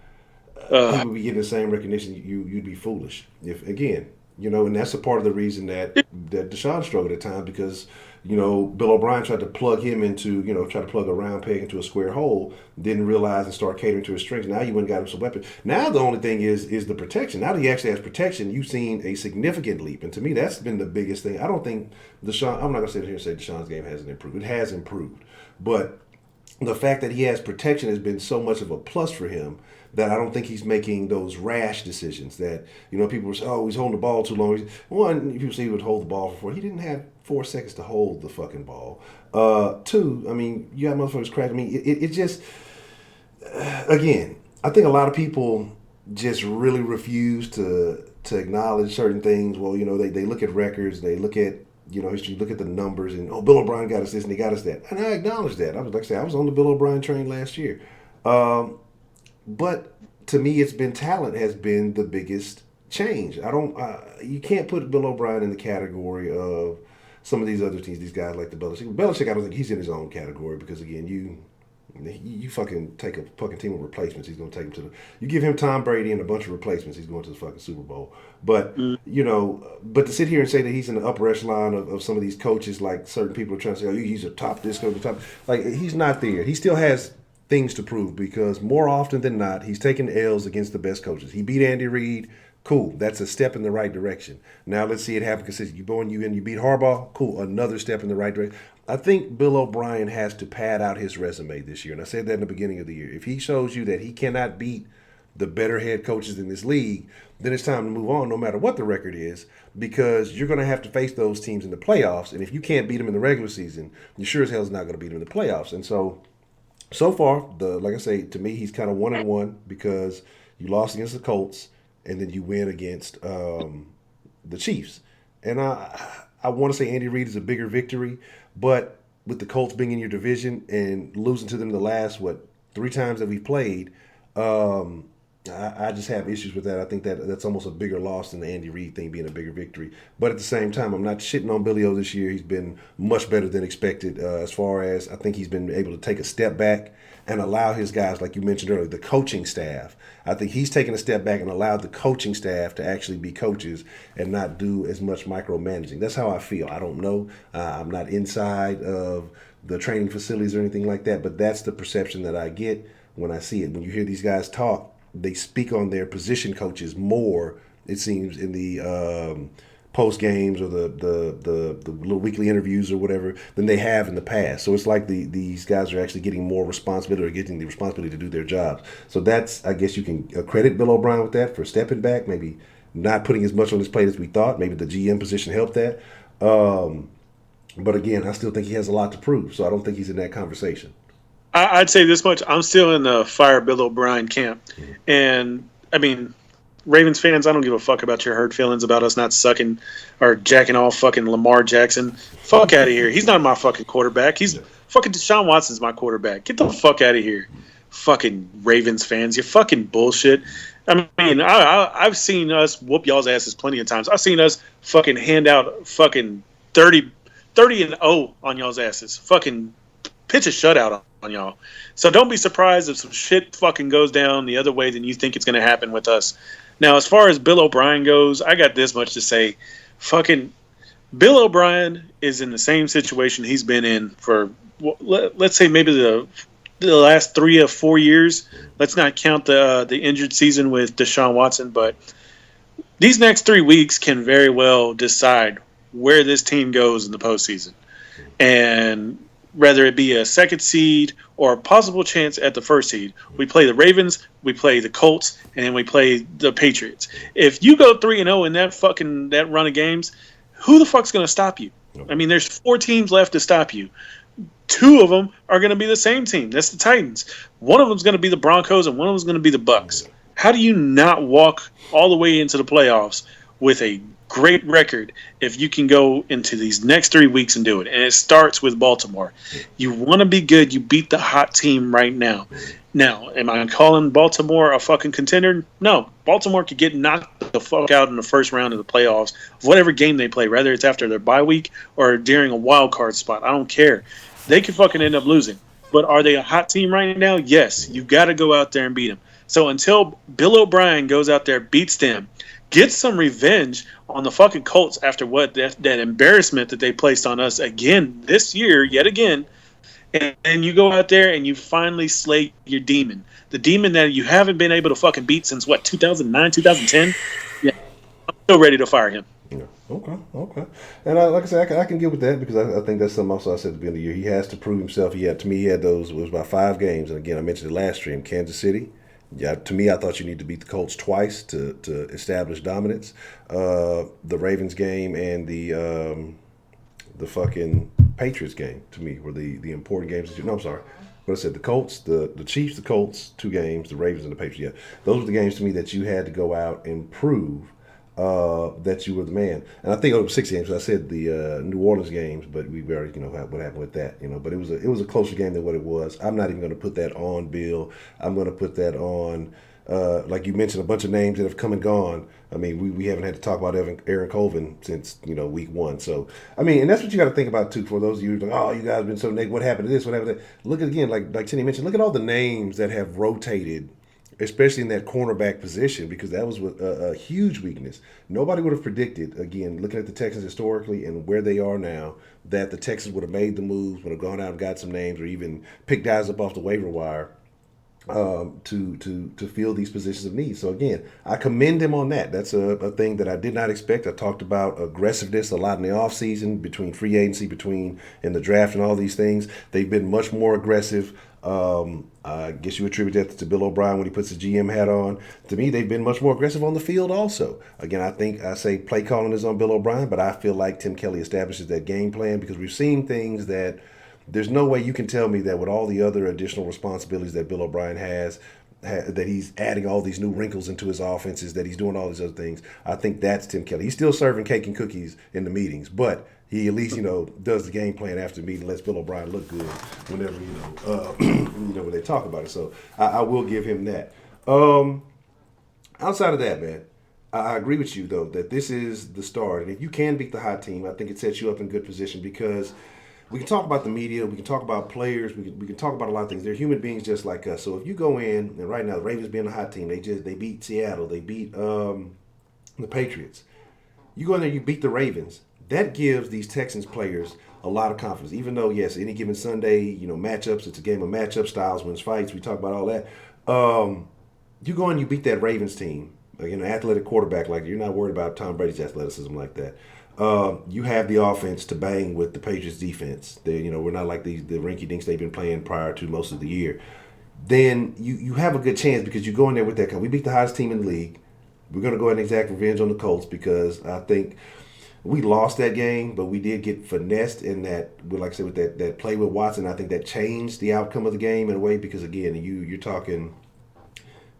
he would be getting the same recognition, you'd be foolish. If again, and that's a part of the reason that Deshaun struggled at times because. Bill O'Brien tried to plug him into, try to plug a round peg into a square hole, didn't realize and start catering to his strengths. Now you went and got him some weapons. Now the only thing is the protection. Now that he actually has protection, you've seen a significant leap. And to me, that's been the biggest thing. I don't think Deshaun, I'm not going to sit here and say Deshaun's game hasn't improved. It has improved. But the fact that he has protection has been so much of a plus for him that I don't think he's making those rash decisions that, people say, he's holding the ball too long. One, people say he would hold the ball for 4. He didn't have 4 seconds to hold the fucking ball. 2, I mean, you got motherfuckers cracking. I mean, it just, again, I think a lot of people just really refuse to acknowledge certain things. Well, they look at records, they look at, history, look at the numbers, and, Bill O'Brien got us this and he got us that. And I acknowledge that. I was on the Bill O'Brien train last year. But to me, it's been talent has been the biggest change. You can't put Bill O'Brien in the category of some of these other teams, these guys like the Belichick. Belichick, I don't think he's in his own category because, again, you fucking take a fucking team of replacements, he's going to take them you give him Tom Brady and a bunch of replacements, he's going to the fucking Super Bowl. But, but to sit here and say that he's in the upper echelon of some of these coaches, like certain people are trying to say, he's a top this coach, top. Like, he's not there. He still has things to prove because more often than not, he's taking L's against the best coaches. He beat Andy Reid. Cool. That's a step in the right direction. Now let's see it happen consistently. You beat Harbaugh. Cool. Another step in the right direction. I think Bill O'Brien has to pad out his resume this year. And I said that in the beginning of the year. If he shows you that he cannot beat the better head coaches in this league, then it's time to move on no matter what the record is because you're going to have to face those teams in the playoffs. And if you can't beat them in the regular season, you sure as hell is not going to beat them in the playoffs. And so far, like I say, to me, he's kind of 1-1 because you lost against the Colts and then you win against the Chiefs. And I want to say Andy Reid is a bigger victory, but with the Colts being in your division and losing to them the last, 3 times that we've played, I just have issues with that. I think that's almost a bigger loss than the Andy Reid thing being a bigger victory. But at the same time, I'm not shitting on Billy O this year. He's been much better than expected as far as I think he's been able to take a step back and allow his guys, like you mentioned earlier, the coaching staff. I think he's taken a step back and allowed the coaching staff to actually be coaches and not do as much micromanaging. That's how I feel. I don't know. I'm not inside of the training facilities or anything like that, but that's the perception that I get when I see it. When you hear these guys talk, they speak on their position coaches more, it seems, in the post games or the little weekly interviews or whatever than they have in the past. So it's like these guys are actually getting more responsibility or getting the responsibility to do their jobs. So that's, I guess you can credit Bill O'Brien with that for stepping back, maybe not putting as much on his plate as we thought. Maybe the GM position helped that. But again, I still think he has a lot to prove. So I don't think he's in that conversation. I'd say this much. I'm still in the fire Bill O'Brien camp. And, I mean, Ravens fans, I don't give a fuck about your hurt feelings about us not sucking or jacking off fucking Lamar Jackson. Fuck out of here. He's not my fucking quarterback. Fucking Deshaun Watson's my quarterback. Get the fuck out of here. Fucking Ravens fans. You fucking bullshit. I mean, I've seen us whoop y'all's asses plenty of times. I've seen us fucking hand out fucking 30-0 on y'all's asses. Fucking pitch a shutout on y'all. So don't be surprised if some shit fucking goes down the other way than you think it's going to happen with us. Now, as far as Bill O'Brien goes, I got this much to say. Fucking Bill O'Brien is in the same situation he's been in for, let's say, maybe the last 3 or 4 years. Let's not count the injured season with Deshaun Watson, but these next 3 weeks can very well decide where this team goes in the postseason. And whether it be a second seed or a possible chance at the first seed, we play the Ravens, we play the Colts, and then we play the Patriots. If you go 3-0 in that run of games, who the fuck's going to stop you? I mean, there's 4 teams left to stop you. 2 of them are going to be the same team. That's the Titans. One of them's going to be the Broncos, and one of them's going to be the Bucks. How do you not walk all the way into the playoffs with a great record if you can go into these next 3 weeks and do it? And it starts with Baltimore. You want to be good, you beat the hot team right now. Now, am I calling Baltimore a fucking contender? No. Baltimore could get knocked the fuck out in the first round of the playoffs of whatever game they play, whether it's after their bye week or during a wild card spot. I don't care. They could fucking end up losing. But are they a hot team right now? Yes. You got to go out there and beat them. So until Bill O'Brien goes out there, beats them, get some revenge on the fucking Colts after what that embarrassment that they placed on us again this year, yet again, and you go out there and you finally slay your demon. The demon that you haven't been able to fucking beat since, 2009, 2010? Yeah, I'm still ready to fire him. Yeah. Okay. And like I said, I can get with that because I think that's something also I said at the beginning of the year. He has to prove himself. He had those, it was about 5 games. And again, I mentioned it last stream, Kansas City. Yeah, to me, I thought you need to beat the Colts twice to establish dominance. The Ravens game and the fucking Patriots game, to me, were the important games. No, I'm sorry. What I said, the Colts, the Chiefs, the Colts, 2 games, the Ravens and the Patriots. Yeah, those were the games to me that you had to go out and prove that you were the man. And I think it was 6 games. I said the New Orleans games, but we already what happened with that. But it was a closer game than what it was. I'm not even going to put that on Bill. I'm going to put that on, like you mentioned, a bunch of names that have come and gone. I mean, we haven't had to talk about Aaron Colvin since week 1. So I mean, and that's what you got to think about too. For those of you who are like, oh, you guys have been so negative. What happened to this? What happened to that? Look at again, like Chinny mentioned. Look at all the names that have rotated, especially in that cornerback position, because that was a huge weakness. Nobody would have predicted, again, looking at the Texans historically and where they are now, that the Texans would have made the moves, would have gone out and got some names, or even picked guys up off the waiver wire to fill these positions of need. So again, I commend them on that. That's a thing that I did not expect. I talked about aggressiveness a lot in the offseason, between free agency, in the draft and all these things. They've been much more aggressive. I guess you attribute that to Bill O'Brien when he puts his GM hat on. To me, they've been much more aggressive on the field also. Again, I say play calling is on Bill O'Brien, but I feel like Tim Kelly establishes that game plan because we've seen things that there's no way you can tell me that with all the other additional responsibilities that Bill O'Brien has, that he's adding all these new wrinkles into his offenses, that he's doing all these other things. I think that's Tim Kelly. He's still serving cake and cookies in the meetings, but he at least, does the game plan after the meeting, lets Bill O'Brien look good whenever, when they talk about it. So I will give him that. outside of that, man, I agree with you though that this is the start, and if you can beat the hot team, I think it sets you up in good position because we can talk about the media, we can talk about players, we can talk about a lot of things. They're human beings just like us. So if you go in and right now the Ravens being a hot team, they beat Seattle, they beat the Patriots. You go in there, you beat the Ravens. That gives these Texans players a lot of confidence. Even though yes, any given Sunday, matchups, it's a game of matchup styles, wins fights. We talk about all that. You go in, you beat that Ravens team. Athletic quarterback like you're not worried about Tom Brady's athleticism like that. You have the offense to bang with the Patriots defense. We're not like the rinky dinks they've been playing prior to most of the year. Then you have a good chance because you go in there with that. We beat the hottest team in the league. We're going to go ahead and exact revenge on the Colts because I think we lost that game, but we did get finessed in that. Like I said, with that play with Watson, I think that changed the outcome of the game in a way because again, you're talking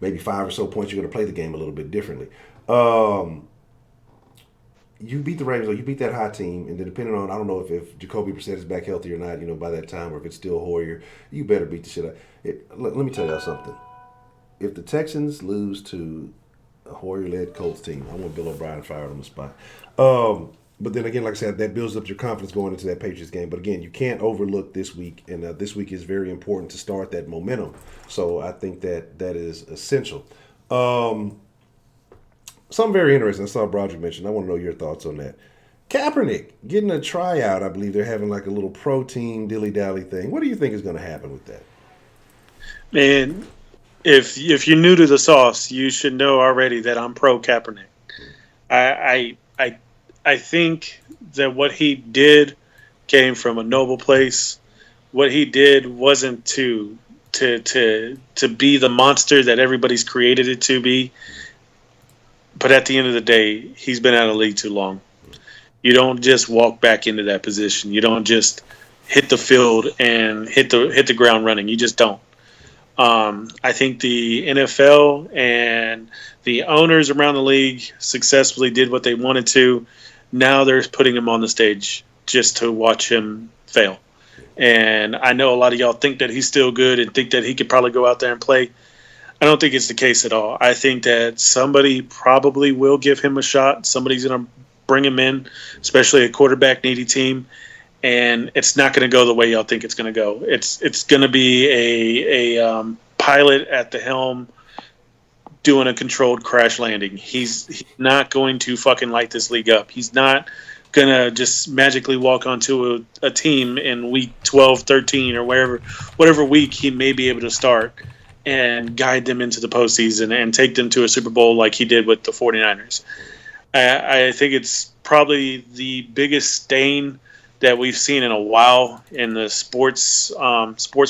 maybe 5 or so points. You're going to play the game a little bit differently. You beat the Ravens, or you beat that hot team, and then depending on, I don't know if Jacoby Brissett is back healthy or not, by that time, or if it's still Hoyer, you better beat the shit out. Let me tell y'all something. If the Texans lose to a Hoyer-led Colts team, I want Bill O'Brien fired on the spot. But then again, like I said, that builds up your confidence going into that Patriots game. But again, you can't overlook this week, and this week is very important to start that momentum. So I think that is essential. Something very interesting I saw Broderick mention. I want to know your thoughts on that. Kaepernick getting a tryout. I believe they're having like a little pro team dilly-dally thing. What do you think is going to happen with that? Man, if you're new to the sauce, you should know already that I'm pro Kaepernick. I think that what he did came from a noble place. What he did wasn't to be the monster that everybody's created it to be. But at the end of the day, he's been out of the league too long. You don't just walk back into that position. You don't just hit the field and hit the ground running. You just don't. I think the NFL and the owners around the league successfully did what they wanted to. Now they're putting him on the stage just to watch him fail. And I know a lot of y'all think that he's still good and think that he could probably go out there and play. I don't think it's the case at all. I think that somebody probably will give him a shot. Somebody's going to bring him in, especially a quarterback-needy team, and it's not going to go the way y'all think it's going to go. It's going to be a pilot at the helm doing a controlled crash landing. He's not going to fucking light this league up. He's not going to just magically walk onto a team in week 12, 13, or whatever week he may be able to start and guide them into the postseason and take them to a Super Bowl like he did with the 49ers. I think it's probably the biggest stain that we've seen in a while in the sports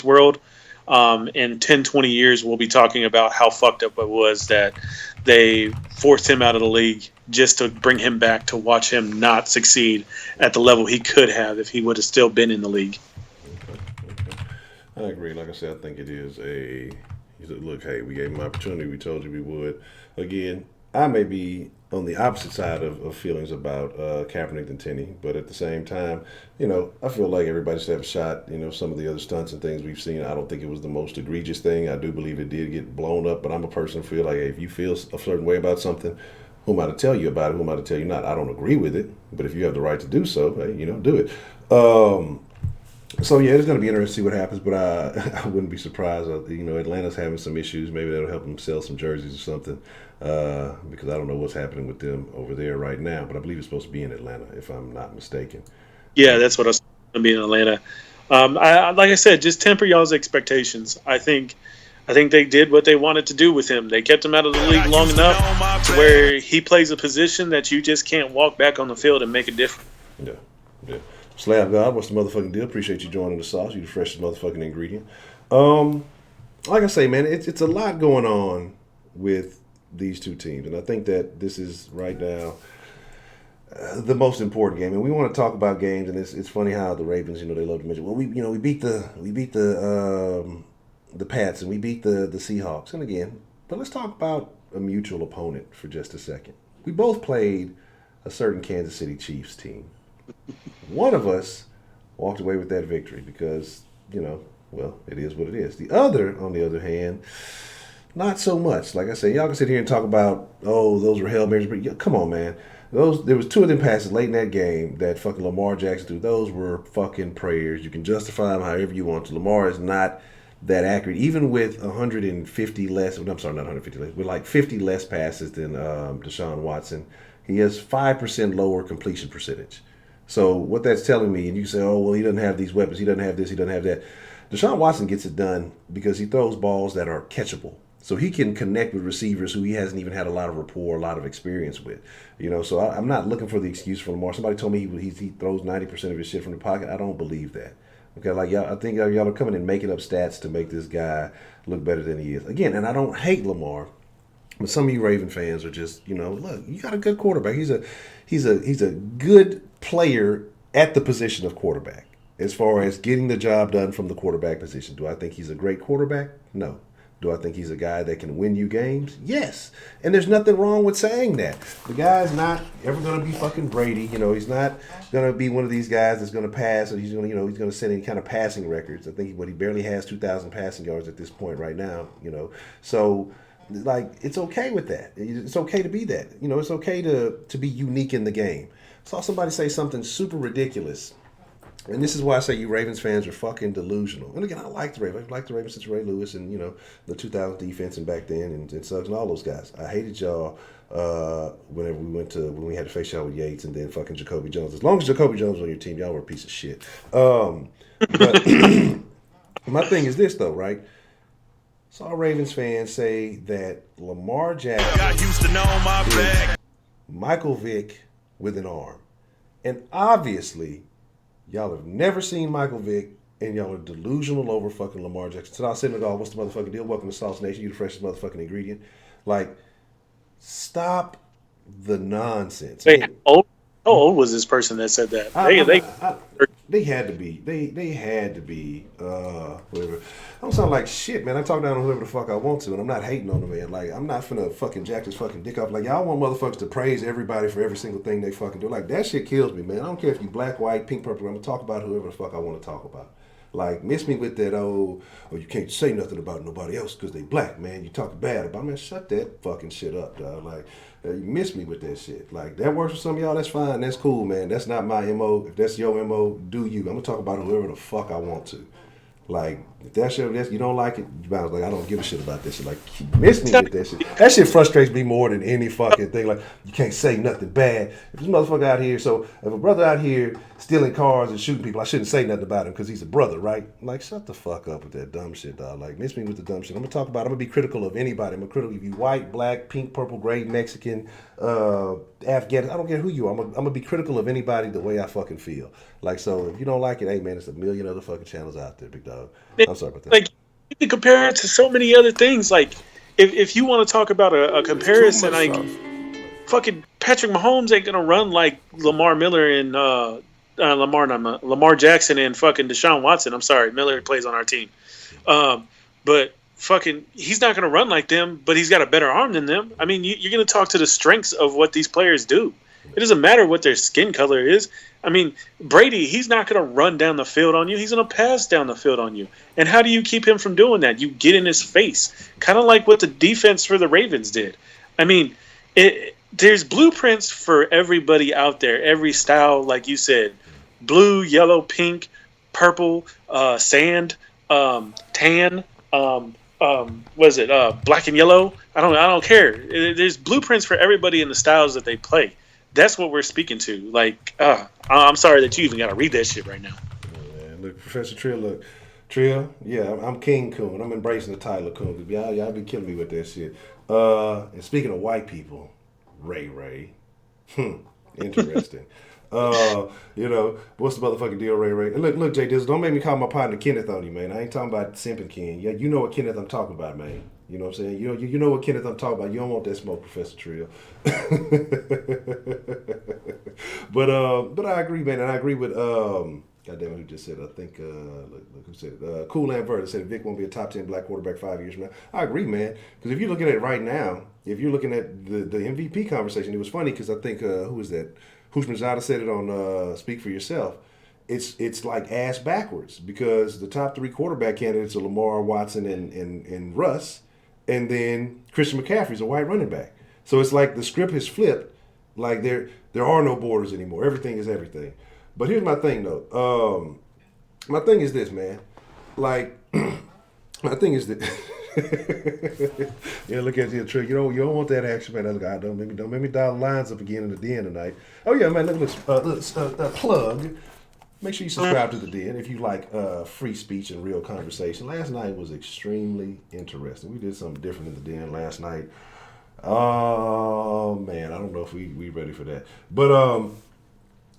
world. In 10, 20 years, we'll be talking about how fucked up it was that they forced him out of the league just to bring him back to watch him not succeed at the level he could have if he would have still been in the league. Okay. I agree. Like I said, I think it is he said, look, hey, we gave him an opportunity. We told you we would. Again, I may be on the opposite side of feelings about Kaepernick than Tenney, but at the same time, I feel like everybody should have a shot. Some of the other stunts and things we've seen, I don't think it was the most egregious thing. I do believe it did get blown up, but I'm a person who feel like, hey, if you feel a certain way about something, who am I to tell you about it? Who am I to tell you not? I don't agree with it, but if you have the right to do so, hey, do it. So, yeah, it's going to be interesting to see what happens, but I wouldn't be surprised. Atlanta's having some issues. Maybe that'll help them sell some jerseys or something because I don't know what's happening with them over there right now, but I believe it's supposed to be in Atlanta, if I'm not mistaken. Yeah, that's what I was going to be in Atlanta. Like I said, just temper y'all's expectations. I think they did what they wanted to do with him. They kept him out of the league long enough to where he plays a position that you just can't walk back on the field and make a difference. Yeah. Slab God, what's the motherfucking deal? Appreciate you joining the sauce. You the freshest motherfucking ingredient. Like I say, man, it's a lot going on with these two teams, and I think that this is right now the most important game. And we want to talk about games, and it's funny how the Ravens, they love to mention. Well, we beat the Pats and we beat the Seahawks, and again, but let's talk about a mutual opponent for just a second. We both played a certain Kansas City Chiefs team. One of us walked away with that victory because, well, it is what it is. The other, on the other hand, Not so much. Like I said, y'all can sit here and talk about, oh, those were Hail Marys, but come on, man. There was two of them passes late in that game that fucking Lamar Jackson threw. Those were fucking prayers. You can justify them however you want to. Lamar is not that accurate, even with 150 less. I'm sorry, not 150 less, with like 50 less passes than Deshaun Watson. He has 5% lower completion percentage. So what that's telling me, and you say, oh, well, he doesn't have these weapons, he doesn't have this, he doesn't have that. Deshaun Watson gets it done because he throws balls that are catchable. So he can connect with receivers who he hasn't even had a lot of rapport, a lot of experience with. So I'm not looking for the excuse for Lamar. Somebody told me he throws 90% of his shit from the pocket. I don't believe that. Okay, like y'all, I think y'all are coming and making up stats to make this guy look better than he is. Again, and I don't hate Lamar, but some of you Raven fans are just, look, you got a good quarterback. He's a good player at the position of quarterback as far as getting the job done from the quarterback position. Do I think he's a great quarterback? No. Do I think he's a guy that can win you games? Yes. And there's nothing wrong with saying that. The guy's not ever going to be fucking Brady. He's not going to be one of these guys that's going to pass, or he's going to set any kind of passing records. I think he barely has 2,000 passing yards at this point right now, So, like, it's okay with that. It's okay to be that. It's okay to be unique in the game. I saw somebody say something super ridiculous. And this is why I say you Ravens fans are fucking delusional. And again, I like the Ravens. I like the Ravens since Ray Lewis and, the 2000 defense and back then and Suggs and all those guys. I hated y'all whenever when we had to face y'all with Yates and then fucking Jacoby Jones. As long as Jacoby Jones was on your team, y'all were a piece of shit. But my thing is this, though, right? Saw Ravens fans say that Lamar Jackson got Houston on my back. Michael Vick with an arm. And obviously, y'all have never seen Michael Vick, and y'all are delusional over fucking Lamar Jackson. So I said, what's the motherfucking deal? Welcome to Sauce Nation. You the freshest motherfucking ingredient. Like, stop the nonsense. Wait, how old was this person that said that? They had to be. They had to be. Whatever. I don't sound like shit, man. I talk down on whoever the fuck I want to, and I'm not hating on them, man. Like, I'm not finna fucking jack this fucking dick off. Like, y'all want motherfuckers to praise everybody for every single thing they fucking do. Like, that shit kills me, man. I don't care if you black, white, pink, purple. I'm gonna talk about whoever the fuck I want to talk about. Like, miss me with that, you can't say nothing about nobody else because they black, man. You talk bad about them. Man, shut that fucking shit up, dog. Like, you miss me with that shit. Like, that works for some of y'all, that's fine. That's cool, man. That's not my MO. If that's your MO, do you. I'm going to talk about whoever the fuck I want to. Like, if that shit, you don't like it, you bounce. Like, I don't give a shit about this shit. Like, you miss me with that shit. That shit frustrates me more than any fucking thing. Like, you can't say nothing bad. If this motherfucker out here, so if a brother out here stealing cars and shooting people, I shouldn't say nothing about him because he's a brother, right? Like, shut the fuck up with that dumb shit, dog. Like, miss me with the dumb shit. I'm going to be critical of anybody. I'm going to critical of you white, black, pink, purple, gray, Mexican, Afghan. I don't care who you are. I'm going to be critical of anybody the way I fucking feel. Like, so if you don't like it, hey, man, there's a million other fucking channels out there, big dog. I'm sorry about that. Like, you can compare it to so many other things. Like, if you want to talk about a comparison, like, fucking Patrick Mahomes ain't gonna run like Lamar Miller and Lamar Jackson and fucking Deshaun Watson. I'm sorry, Miller plays on our team, but fucking he's not gonna run like them. But he's got a better arm than them. I mean, you're gonna talk to the strengths of what these players do. It doesn't matter what their skin color is. I mean, Brady, he's not going to run down the field on you. He's going to pass down the field on you. And how do you keep him from doing that? You get in his face, kind of like what the defense for the Ravens did. I mean, there's blueprints for everybody out there, every style, like you said, blue, yellow, pink, purple, sand, tan, black and yellow. I don't care. There's blueprints for everybody in the styles that they play. That's what we're speaking to. Like, I'm sorry that you even got to read that shit right now. Yeah, man. Look, Professor Trill, yeah, I'm King Coon. I'm embracing the title of Coon. Y'all be killing me with that shit. And speaking of white people, Ray. Interesting. What's the motherfucking deal, Ray? And look, Jay Dizzle, don't make me call my partner Kenneth on you, man. I ain't talking about simping Ken. Yeah, you know what Kenneth I'm talking about, man. You know what I'm saying? You know what Kenneth I'm talking about. You don't want that smoke, Professor Trill. But I agree, man, and I agree with goddamn, who just said? I think look who said it. Cool and Vert said Vic won't be a top 10 black quarterback 5 years from now. I agree, man. Because if you're looking at it right now, if you're looking at the MVP conversation, it was funny because I think who was that? Hushmanzada said it on Speak for Yourself. It's like ass backwards because the top 3 quarterback candidates are Lamar, Watson, and Russ. and then Christian McCaffrey's a white running back. So it's like the script has flipped. Like there are no borders anymore. Everything is everything. But here's my thing though. My thing is this, man. Like my thing is that. Yeah, look at you, trick. You don't want that action, man. Don't make me dial the lines up again in the den tonight. Oh yeah, man. Look, plug. Make sure you subscribe to the Den if you like free speech and real conversation. Last night was extremely interesting. We did something different in the Den last night. Oh man, I don't know if we ready for that. But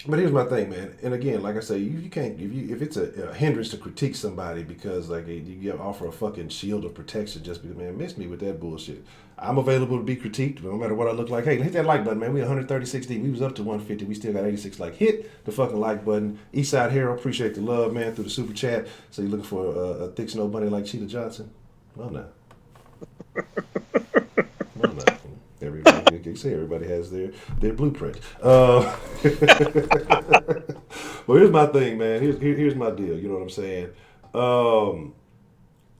here's my thing, man. And again, like I say, you can't if it's a hindrance to critique somebody because like you offer a fucking shield of protection, just because, man, miss me with that bullshit. I'm available to be critiqued, no matter what I look like. Hey, hit that like button, man. We 136 deep. We was up to 150. We still got 86 like. Hit the fucking like button. Eastside Hero, appreciate the love, man, through the super chat. So you're looking for a thick snow bunny like Cheetah Johnson? Well, no. Well, no. Everybody has their blueprint. Well, here's my thing, man. Here's my deal. You know what I'm saying?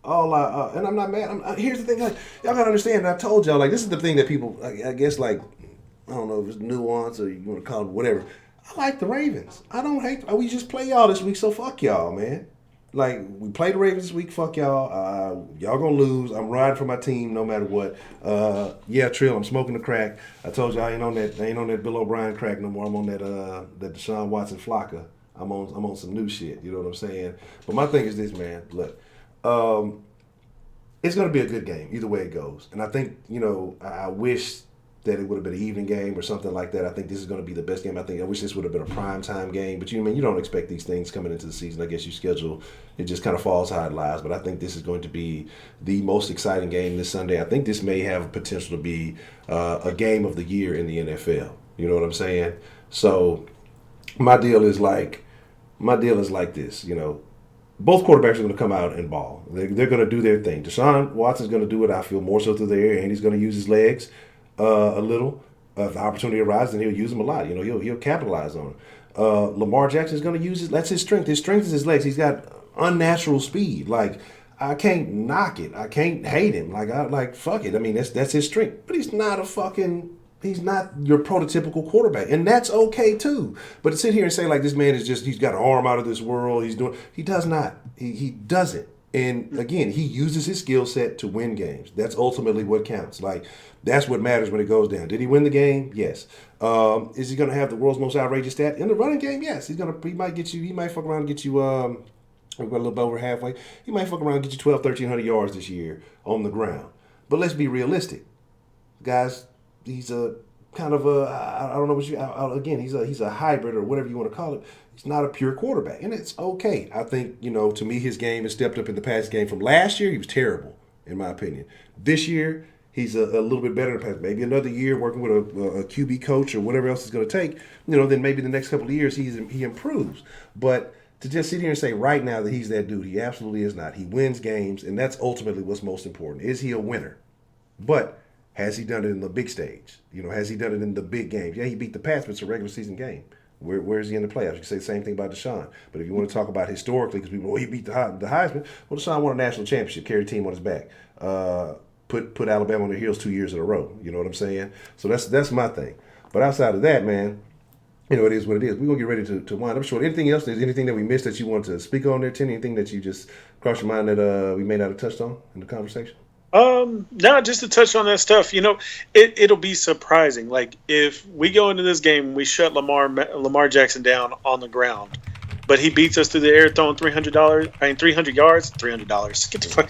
And I'm not mad. Here's the thing, like, y'all gotta understand. I told y'all, like, this is the thing that people, I guess, like, I don't know if it's nuance or you want to call it whatever. I like the Ravens. I don't hate. We just play y'all this week, so fuck y'all, man. Like, we play the Ravens this week, fuck y'all. Y'all gonna lose. I'm riding for my team no matter what. Yeah, Trill, I'm smoking the crack. I told you I ain't on that Bill O'Brien crack no more. I'm on that Deshaun Watson Flocka. I'm on some new shit. You know what I'm saying? But my thing is this, man. Look, it's gonna be a good game either way it goes. And I think, I wish that it would have been an evening game or something like that. I think this is going to be the best game. I wish this would have been a primetime game. But you don't expect these things coming into the season. I guess you schedule, it just kind of falls how it lies. But I think this is going to be the most exciting game this Sunday. I think this may have potential to be a game of the year in the NFL. You know what I'm saying? So my deal is like this, Both quarterbacks are going to come out and ball. They're going to do their thing. Deshaun Watson's going to do it, I feel, more so through the air, and he's going to use his legs a little. If the opportunity arises, then he'll use them a lot. He'll capitalize on it. Lamar Jackson is going to use that's his strength. His strength is his legs. He's got unnatural speed. Like, I can't knock it. I can't hate him. Fuck it. I mean, that's his strength. But he's not your prototypical quarterback. And that's okay too. But to sit here and say like this man he's got an arm out of this world. He does not. He doesn't. And again, he uses his skill set to win games. That's ultimately what counts. Like, that's what matters when it goes down. Did he win the game? Yes. Is he going to have the world's most outrageous stat in the running game? Yes. He might fuck around and get you. We're a little bit over halfway. He might fuck around and get you 1,300 yards this year on the ground. But let's be realistic, guys. He's a kind of I don't know what again. He's a hybrid or whatever you want to call it. He's not a pure quarterback, and it's okay. I think, to me, his game has stepped up in the past game. From last year, he was terrible, in my opinion. This year, he's a little bit better in the past. Maybe another year working with a QB coach or whatever else it's going to take, then maybe the next couple of years he improves. But to just sit here and say right now that he's that dude, he absolutely is not. He wins games, and that's ultimately what's most important. Is he a winner? But has he done it in the big stage? Has he done it in the big games? Yeah, he beat the Pats, but it's a regular season game. Where is he in the playoffs? You can say the same thing about Deshaun. But if you want to talk about historically, because people, he beat the Heisman. Well, Deshaun won a national championship, carried a team on his back, put Alabama on their heels 2 years in a row. You know what I'm saying? So that's my thing. But outside of that, man, it is what it is. We're going to get ready to wind up short. Anything else? Is anything that we missed that you want to speak on there, Tim? Anything that you just crossed your mind that we may not have touched on in the conversation? No, just to touch on that stuff, it'll be surprising. Like, if we go into this game, we shut Lamar Jackson down on the ground, but he beats us through the air throwing $300 yards, $300. Get the fuck.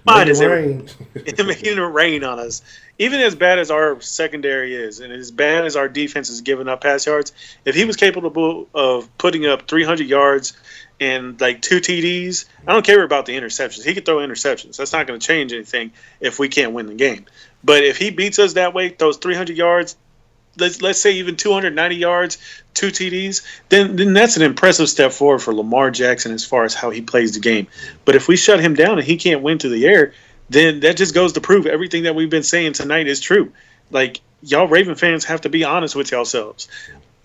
My mind is making it rain on us. Even as bad as our secondary is, and as bad as our defense is giving up pass yards, if he was capable of putting up 300 yards and like 2 TDs, I don't care about the interceptions. He could throw interceptions. That's not going to change anything if we can't win the game. But if he beats us that way, those 300 yards, let's say even 290 yards, 2 TDs, then that's an impressive step forward for Lamar Jackson as far as how he plays the game. But if we shut him down and he can't win through the air, then that just goes to prove everything that we've been saying tonight is true. Like, y'all Raven fans have to be honest with yourselves.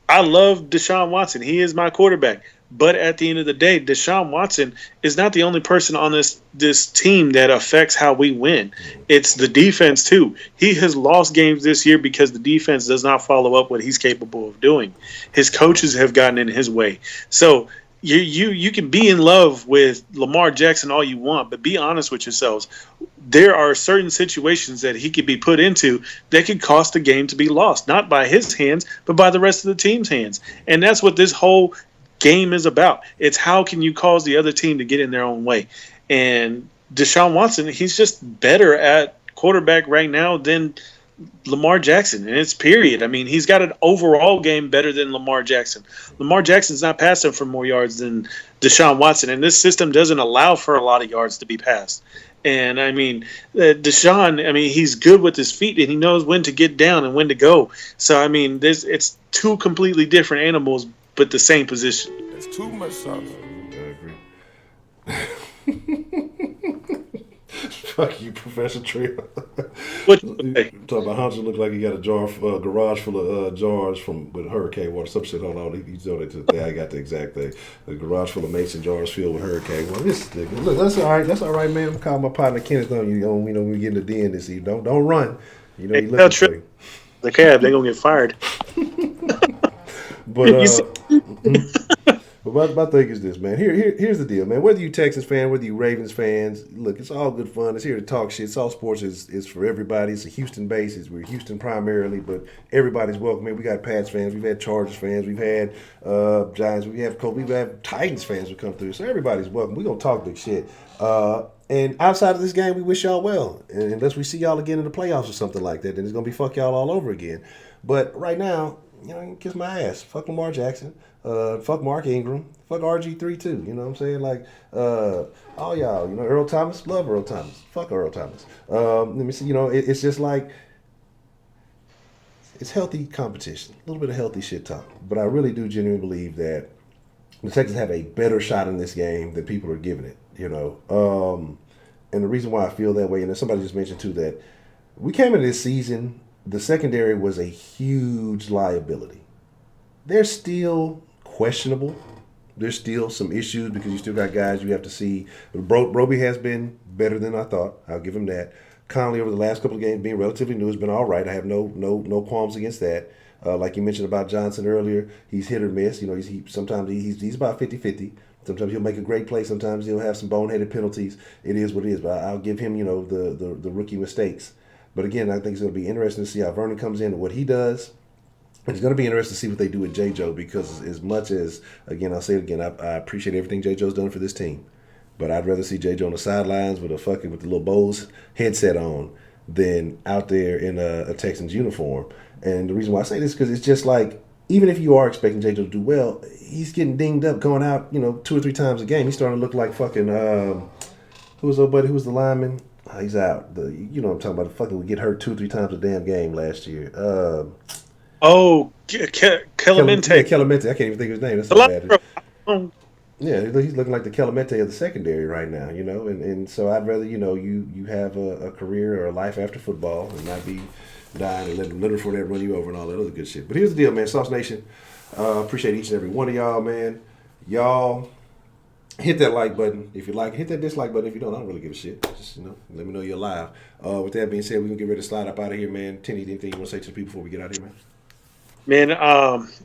I love Deshaun Watson. He is my quarterback. But at the end of the day, Deshaun Watson is not the only person on this team that affects how we win. It's the defense too. He has lost games this year because the defense does not follow up what he's capable of doing. His coaches have gotten in his way. So you can be in love with Lamar Jackson all you want, but be honest with yourselves. There are certain situations that he could be put into that could cost a game to be lost, not by his hands, but by the rest of the team's hands. And that's what this whole game is about. It's how can you cause the other team to get in their own way. And Deshaun Watson, he's just better at quarterback right now than Lamar Jackson, and it's period. I mean, he's got an overall game better than Lamar Jackson. Lamar Jackson's not passing for more yards than Deshaun Watson, and this system doesn't allow for a lot of yards to be passed. And I mean, Deshaun, I mean, he's good with his feet, and he knows when to get down and when to go. So I mean, it's two completely different animals, but the same position. It's too much sauce. I agree. Fuck you, Professor Trio. What? Talking about Honcho look like he got a garage full of jars with hurricane water. Some shit. Hold on, he's doing it to the day. I got the exact thing. A garage full of mason jars filled with hurricane water. This nigga, look, that's all right. That's all right, man. I'm calling my partner Kenneth on you. You know, we get in the den this evening. Don't run. You know, you looking for you. The cab, they're gonna get fired. But my thing is this, man. Here's the deal, man. Whether you Texans fan, whether you Ravens fans, look, it's all good fun. It's here to talk shit. It's all sports is for everybody. It's a Houston base. We're Houston primarily, but everybody's welcome. Man, we got Pats fans, we've had Chargers fans, we've had Giants, we have Colts, we've had Titans fans who come through. So everybody's welcome. We're gonna talk big shit. And outside of this game, we wish y'all well. And unless we see y'all again in the playoffs or something like that, then it's gonna be fuck y'all all over again. But right now, you know, kiss my ass. Fuck Lamar Jackson. Fuck Mark Ingram. Fuck RG3 too. You know what I'm saying? Like, all y'all, you know, Earl Thomas, love Earl Thomas. Fuck Earl Thomas. Let me see, you know, it's just like, it's healthy competition. A little bit of healthy shit talk. But I really do genuinely believe that the Texans have a better shot in this game than people are giving it, you know. And the reason why I feel that way, and somebody just mentioned too, that we came into this season, the secondary was a huge liability. They're still questionable. There's still some issues because you still got guys you have to see. Roby has been better than I thought. I'll give him that. Conley over the last couple of games being relatively new has been all right. I have no qualms against that. Like you mentioned about Johnson earlier, he's hit or miss. You know, sometimes he's about 50-50. Sometimes he'll make a great play. Sometimes he'll have some boneheaded penalties. It is what it is. But I'll give him, you know, the rookie mistakes. But again, I think it's going to be interesting to see how Vernon comes in and what he does. It's going to be interesting to see what they do with J. Joe because as much as, again, I'll say it again, I appreciate everything J. Joe's done for this team. But I'd rather see J. Joe on the sidelines with the little Bose headset on than out there in a Texans uniform. And the reason why I say this is because it's just like, even if you are expecting J. Joe to do well, he's getting dinged up going out, you know, 2 or 3 times a game. He's starting to look like fucking, who was the lineman? He's out. You know what I'm talking about. The fucking would get hurt 2 or 3 times a damn game last year. Clemente. Yeah, Clemente. I can't even think of his name. That's so bad. Yeah, he's looking like the Clemente of the secondary right now, you know. And so I'd rather, you know, you have a career or a life after football and not be dying and letting Leonard Fournette run you over and all that other good shit. But here's the deal, man. Sauce Nation, appreciate each and every one of y'all, man. Y'all hit that like button if you like. Hit that dislike button if you don't. I don't really give a shit. Just, you know, let me know you're alive. With that being said, we're going to get ready to slide up out of here, man. Tenny, anything you want to say to the people before we get out of here, man? Man,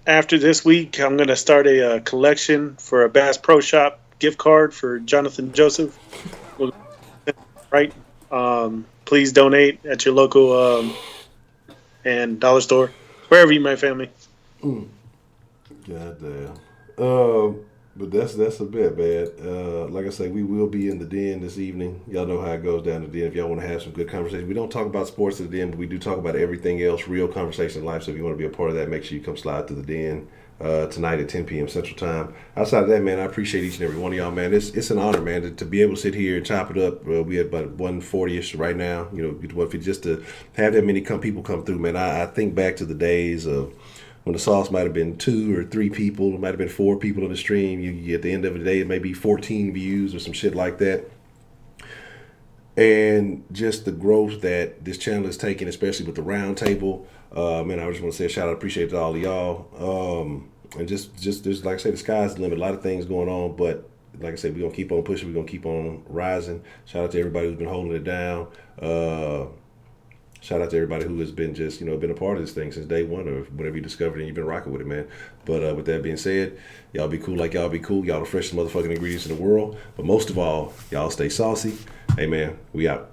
after this week, I'm going to start a collection for a Bass Pro Shop gift card for Jonathan Joseph. Right? Please donate at your local and dollar store, wherever you might family. God damn. But that's a bit, man. Like I say, we will be in the den this evening. Y'all know how it goes down the den. If y'all want to have some good conversation, we don't talk about sports at the den, but we do talk about everything else, real conversation in life. So if you want to be a part of that, make sure you come slide to the den tonight at 10 p.m. Central Time. Outside of that, man, I appreciate each and every one of y'all, man. It's an honor, man, to be able to sit here and chop it up. We at about 140-ish right now. You know, just to have that many people come through, man. I think back to the days of when the sauce might have been 2 or 3 people, it might have been 4 people on the stream. You at the end of the day, it may be 14 views or some shit like that. And just the growth that this channel is taking, especially with the Roundtable, Man, I just want to say a shout out, appreciate to all of y'all. And just like I said, the sky's the limit. A lot of things going on, but like I said, we're gonna keep on pushing. We're gonna keep on rising. Shout out to everybody who's been holding it down. Shout out to everybody who has been just, been a part of this thing since day one or whenever you discovered it and you've been rocking with it, man. But with that being said, y'all be cool like y'all be cool. Y'all the freshest motherfucking ingredients in the world. But most of all, y'all stay saucy. Hey, man, we out.